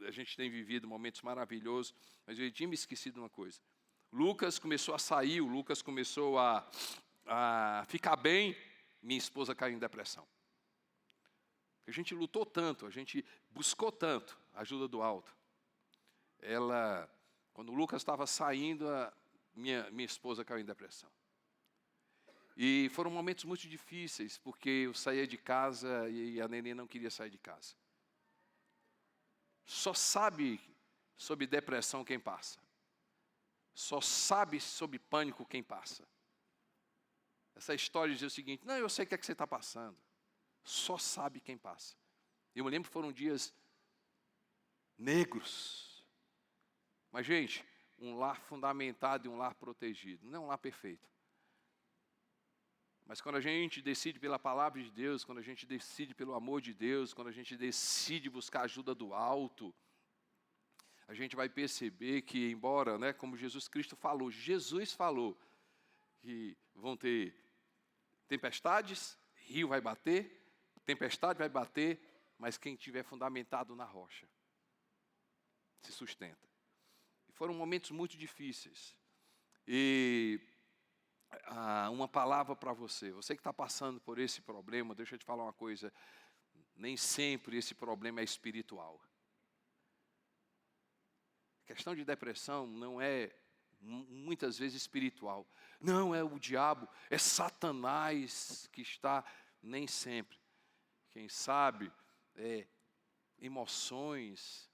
A gente tem vivido momentos maravilhosos, mas eu tinha me esquecido de uma coisa. Lucas começou a sair, o Lucas começou a ficar bem, minha esposa caiu em depressão. A gente lutou tanto, a gente buscou tanto a ajuda do alto. Quando o Lucas estava saindo, minha esposa caiu em depressão. E foram momentos muito difíceis, porque eu saía de casa e a neném não queria sair de casa. Só sabe sobre depressão quem passa. Só sabe sobre pânico quem passa. Essa história diz o seguinte: não, eu sei o que é que você está passando. Só sabe quem passa. Eu me lembro que foram dias negros. Mas, gente, um lar fundamentado e um lar protegido. Não é um lar perfeito. Mas quando a gente decide pela palavra de Deus, quando a gente decide pelo amor de Deus, quando a gente decide buscar a ajuda do alto, a gente vai perceber que, embora, né, como Jesus Cristo falou, que vão ter tempestades, rio vai bater, tempestade vai bater, mas quem estiver fundamentado na rocha se sustenta. E foram momentos muito difíceis. E uma palavra para você que está passando por esse problema, deixa eu te falar uma coisa, nem sempre esse problema é espiritual. A questão de depressão não é muitas vezes espiritual. Não é o diabo, é Satanás que está, nem sempre. Quem sabe, emoções,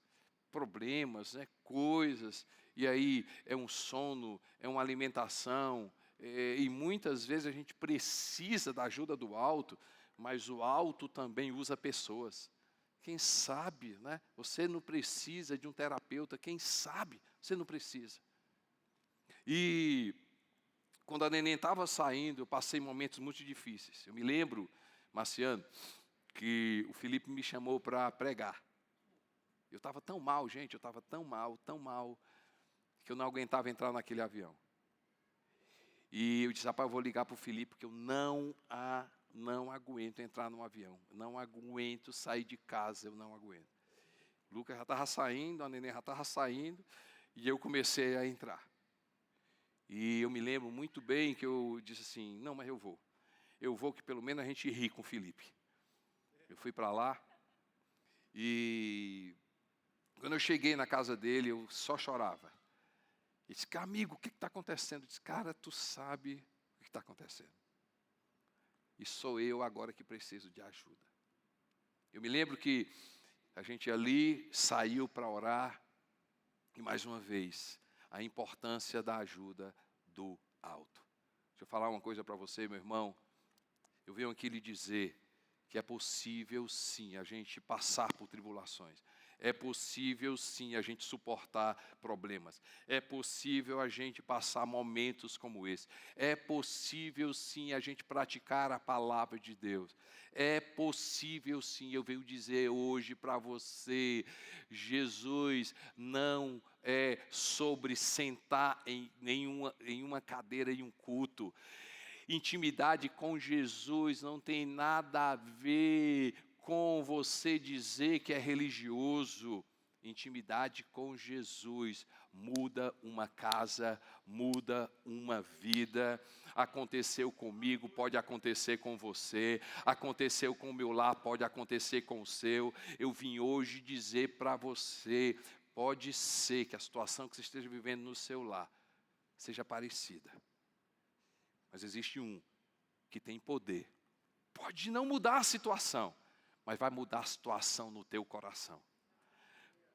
problemas, né, coisas, e aí é um sono, é uma alimentação, e muitas vezes a gente precisa da ajuda do alto, mas o alto também usa pessoas. Quem sabe, né? Você não precisa de um terapeuta, quem sabe, você não precisa. E quando a neném estava saindo, eu passei momentos muito difíceis. Eu me lembro, Marciano, que o Felipe me chamou para pregar. Eu estava tão mal, gente, eu estava tão mal, que eu não aguentava entrar naquele avião. E eu disse: rapaz, eu vou ligar para o Felipe, porque eu não aguento entrar num avião. Não aguento sair de casa, eu não aguento. O Lucas já estava saindo, a neném já estava saindo, e eu comecei a entrar. E eu me lembro muito bem que eu disse assim: não, mas eu vou. Eu vou que pelo menos a gente ri com o Felipe. Eu fui para lá, e quando eu cheguei na casa dele, eu só chorava. Ele disse: amigo, o que está acontecendo? Eu disse: cara, tu sabe o que está acontecendo. E sou eu agora que preciso de ajuda. Eu me lembro que a gente ali saiu para orar, e mais uma vez, a importância da ajuda do alto. Deixa eu falar uma coisa para você, meu irmão. Eu venho aqui lhe dizer que é possível sim a gente passar por tribulações. É possível sim a gente suportar problemas. É possível a gente passar momentos como esse. É possível sim a gente praticar a palavra de Deus. É possível sim, eu venho dizer hoje para você, Jesus não é sobre sentar em uma cadeira em um culto. Intimidade com Jesus não tem nada a ver com você dizer que é religioso. Intimidade com Jesus muda uma casa, muda uma vida. Aconteceu comigo, pode acontecer com você. Aconteceu com o meu lar, pode acontecer com o seu. Eu vim hoje dizer para você, pode ser que a situação que você esteja vivendo no seu lar seja parecida. Mas existe um que tem poder. Pode não mudar a situação, mas vai mudar a situação no teu coração.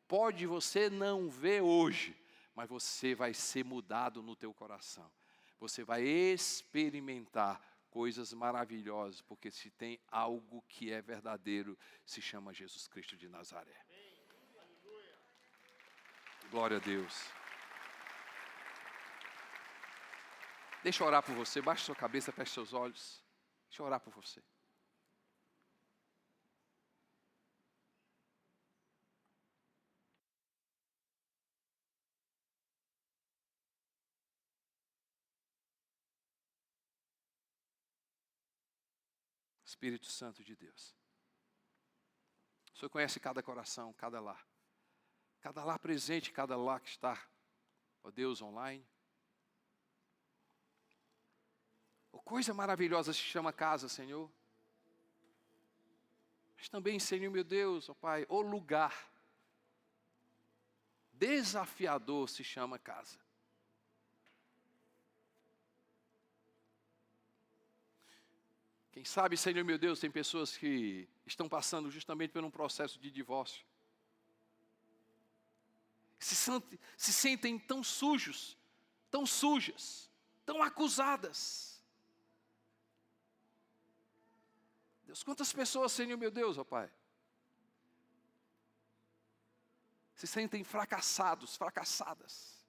Pode você não ver hoje, mas você vai ser mudado no teu coração. Você vai experimentar coisas maravilhosas, porque se tem algo que é verdadeiro, se chama Jesus Cristo de Nazaré. Glória a Deus. Deixa eu orar por você, baixe sua cabeça, feche seus olhos. Deixa eu orar por você. Espírito Santo de Deus, O Senhor conhece cada coração, cada lar presente, cada lar que está, ó Deus, online. Oh, coisa maravilhosa se chama casa, Senhor. Mas também, Senhor meu Deus, ó Pai, o lugar desafiador se chama casa. Quem sabe, Senhor meu Deus, tem pessoas que estão passando justamente por um processo de divórcio. Se sentem tão sujos, tão sujas, tão acusadas. Deus, quantas pessoas, Senhor meu Deus, ó Pai, se sentem fracassados, fracassadas.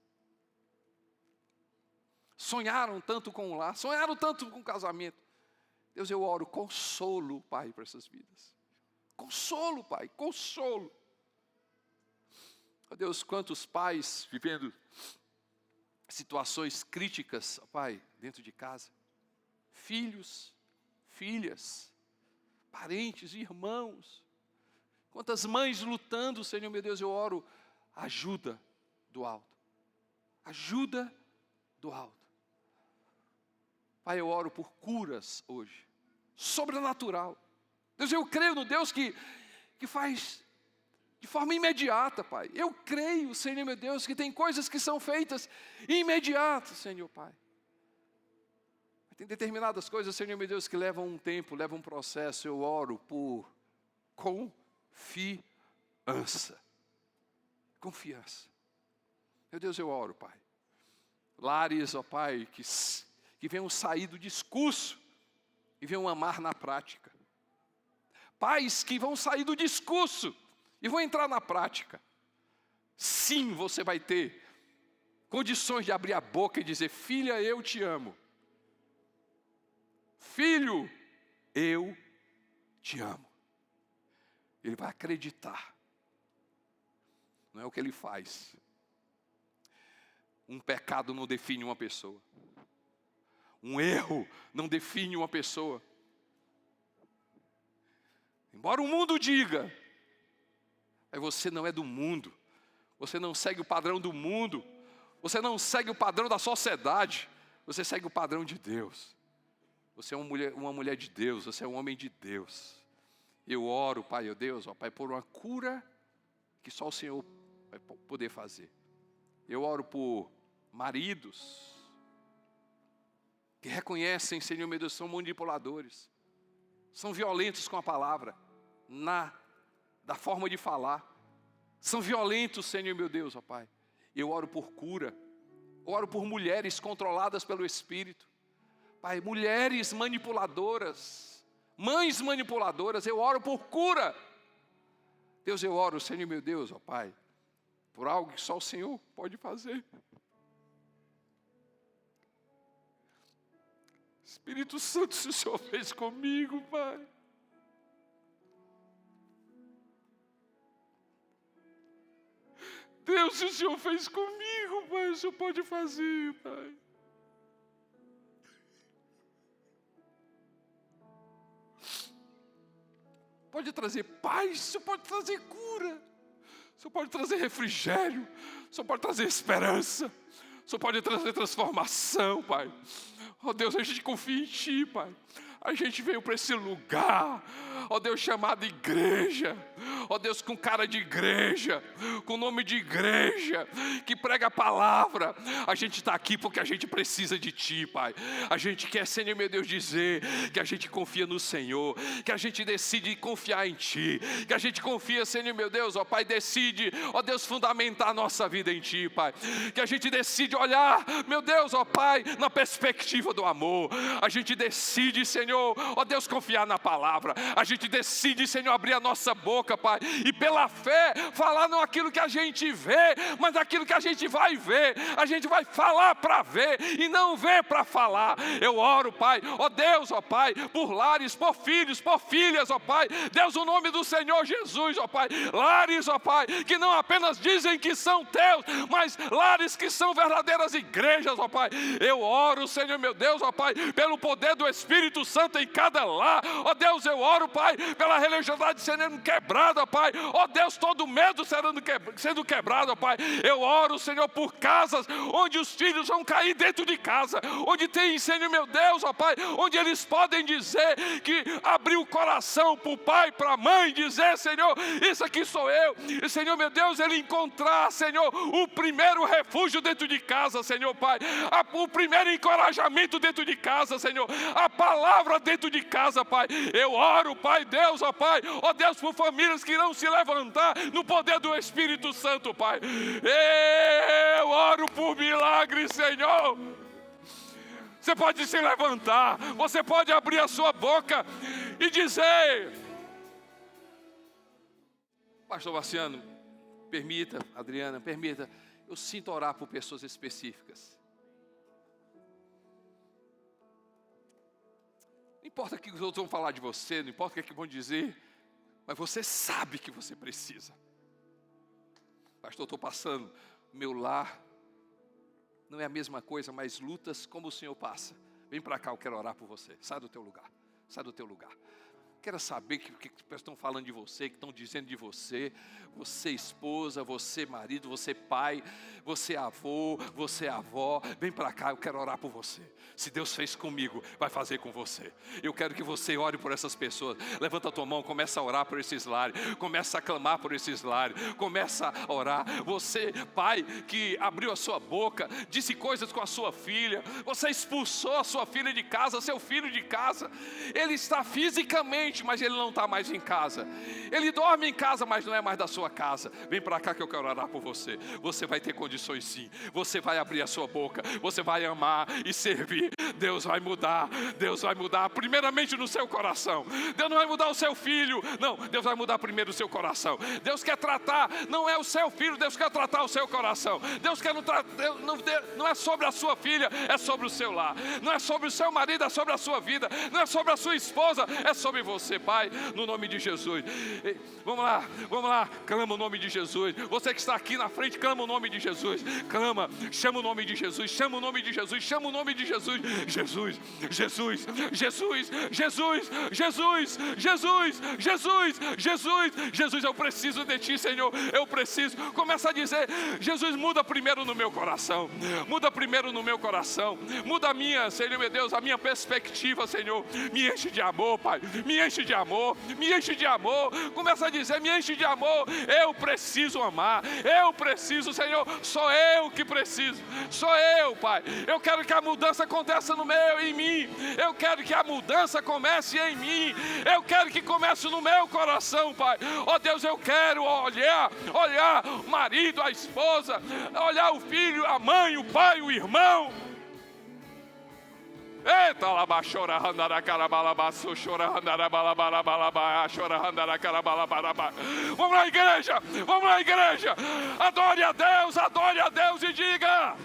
Sonharam tanto com o lar, sonharam tanto com o casamento. Deus, eu oro consolo, Pai, para essas vidas. Consolo, Pai, consolo. Ó Deus, quantos pais vivendo situações críticas, ó Pai, dentro de casa. Filhos, filhas, parentes, irmãos. Quantas mães lutando, Senhor meu Deus, eu oro, ajuda do alto. Ajuda do alto. Pai, eu oro por curas hoje, sobrenatural. Deus, eu creio no Deus que faz de forma imediata, Pai. Eu creio, Senhor meu Deus, que tem coisas que são feitas imediatas, Senhor, Pai. Tem determinadas coisas, Senhor meu Deus, que levam um tempo, levam um processo. Eu oro por confiança. Confiança. Meu Deus, eu oro, Pai. Lares, ó Pai, que venham sair do discurso e venham amar na prática. Pais que vão sair do discurso e vão entrar na prática. Sim, você vai ter condições de abrir a boca e dizer: filha, eu te amo. Filho, eu te amo. Ele vai acreditar. Não é o que ele faz. Um pecado não define uma pessoa. Um erro não define uma pessoa. Embora o mundo diga, mas você não é do mundo. Você não segue o padrão do mundo. Você não segue o padrão da sociedade. Você segue o padrão de Deus. Você é uma mulher de Deus. Você é um homem de Deus. Eu oro, Pai, ó Deus, ó Pai, por uma cura que só o Senhor vai poder fazer. Eu oro por maridos que reconhecem, Senhor meu Deus, são manipuladores, são violentos com a palavra, da forma de falar, são violentos, Senhor meu Deus, ó Pai. Eu oro por cura, eu oro por mulheres controladas pelo Espírito, Pai, mulheres manipuladoras, mães manipuladoras, eu oro por cura. Deus, eu oro, Senhor meu Deus, ó Pai, por algo que só o Senhor pode fazer. Espírito Santo, se o Senhor fez comigo, Pai. Deus, se o Senhor fez comigo, Pai, o Senhor pode fazer, Pai. Pode trazer paz, o Senhor pode trazer cura. O Senhor pode trazer refrigério. O Senhor pode trazer esperança. O Senhor pode trazer transformação, Pai. Ó Deus, a gente confia em Ti, Pai. A gente veio para esse lugar, ó Deus, chamado igreja, ó Deus, com cara de igreja, com nome de igreja, que prega a palavra. A gente está aqui porque a gente precisa de Ti, Pai. A gente quer, Senhor meu Deus, dizer que a gente confia no Senhor, que a gente decide confiar em Ti, que a gente confia, Senhor meu Deus, ó Pai, decide, ó Deus, fundamentar a nossa vida em Ti, Pai. Que a gente decide olhar, meu Deus, ó Pai, na perspectiva do amor. A gente decide, Senhor, ó Deus, confiar na palavra. A gente decide, Senhor, abrir a nossa boca, Pai, e pela fé, falar não aquilo que a gente vê, mas aquilo que a gente vai ver. A gente vai falar para ver e não ver para falar. Eu oro, Pai, ó Deus, ó Pai, por lares, por filhos, por filhas, ó Pai. Deus, o nome do Senhor Jesus, ó Pai. Lares, ó Pai, que não apenas dizem que são teus, mas lares que são verdadeiras igrejas, ó Pai. Eu oro, Senhor meu Deus, ó Pai, pelo poder do Espírito Santo em cada lar. Ó Deus, eu oro, Pai, Pai, pela religiosidade sendo quebrada, Pai. Ó Deus, todo medo sendo quebrado, Pai. Eu oro, Senhor, por casas onde os filhos vão cair dentro de casa, onde tem ensino, meu Deus, ó Pai, onde eles podem dizer que abrir o coração para o pai, para a mãe, dizer, Senhor, isso aqui sou eu. E, Senhor, meu Deus, ele encontrar, Senhor, o primeiro refúgio dentro de casa, Senhor, Pai. O primeiro encorajamento dentro de casa, Senhor. A palavra dentro de casa, Pai. Eu oro, Pai, Deus, ó Pai, ó Deus, por famílias que irão se levantar no poder do Espírito Santo, Pai. Eu oro por milagres, Senhor. Você pode se levantar, você pode abrir a sua boca e dizer: Pastor Marciano, permita, Adriana, permita, eu sinto orar por pessoas específicas. Não importa o que os outros vão falar de você, não importa o que vão dizer, mas você sabe que você precisa. Pastor, eu estou passando, meu lar não é a mesma coisa, mas lutas como o Senhor passa. Vem para cá, eu quero orar por você. Sai do teu lugar, sai do teu lugar. Quero saber o que estão falando de você, que estão dizendo de você. Você esposa, você marido, você pai, você avô, você avó. Vem para cá, eu quero orar por você. Se Deus fez comigo, vai fazer com você. Eu quero que você ore por essas pessoas. Levanta a tua mão, começa a orar por esses lares. Começa a clamar por esses lares. Começa a orar. Você, pai, que abriu a sua boca, disse coisas com a sua filha. Você expulsou a sua filha de casa, seu filho de casa. Ele está fisicamente, mas ele não está mais em casa. Ele dorme em casa, mas não é mais da sua casa. Vem para cá que eu quero orar por você. Você vai ter condições sim. Você vai abrir a sua boca. Você vai amar e servir. Deus vai mudar. Deus vai mudar primeiramente no seu coração. Deus não vai mudar o seu filho. Não, Deus vai mudar primeiro o seu coração. Deus quer tratar, não é o seu filho, Deus quer tratar o seu coração. Deus quer não é sobre a sua filha, é sobre o seu lar. Não é sobre o seu marido, é sobre a sua vida. Não é sobre a sua esposa, é sobre você, Pai, no nome de Jesus. Vamos lá, clama o nome de Jesus. Você que está aqui na frente, clama o nome de Jesus. Clama, chama o nome de Jesus, chama o nome de Jesus, chama o nome de Jesus. Jesus, Jesus, Jesus, Jesus, Jesus, Jesus, Jesus, Jesus, Jesus, eu preciso de Ti, Senhor, eu preciso. Começa a dizer: Jesus, muda primeiro no meu coração, muda primeiro no meu coração, muda a minha, Senhor, meu Deus, a minha perspectiva, Senhor, me enche de amor, Pai, me enche de amor, me enche de amor. Começa a dizer: me enche de amor, eu preciso amar, eu preciso, Senhor, sou eu que preciso, sou eu, Pai. Eu quero que a mudança aconteça em mim, eu quero que a mudança comece em mim, eu quero que comece no meu coração, Pai. Ó Deus, eu quero olhar o marido, a esposa, olhar o filho, a mãe, o pai, o irmão. Eita, laba chora andara carabalabaço, chora andara balabalabala, chora andara carabalabalaba. Vamos lá, igreja, adore a Deus e diga: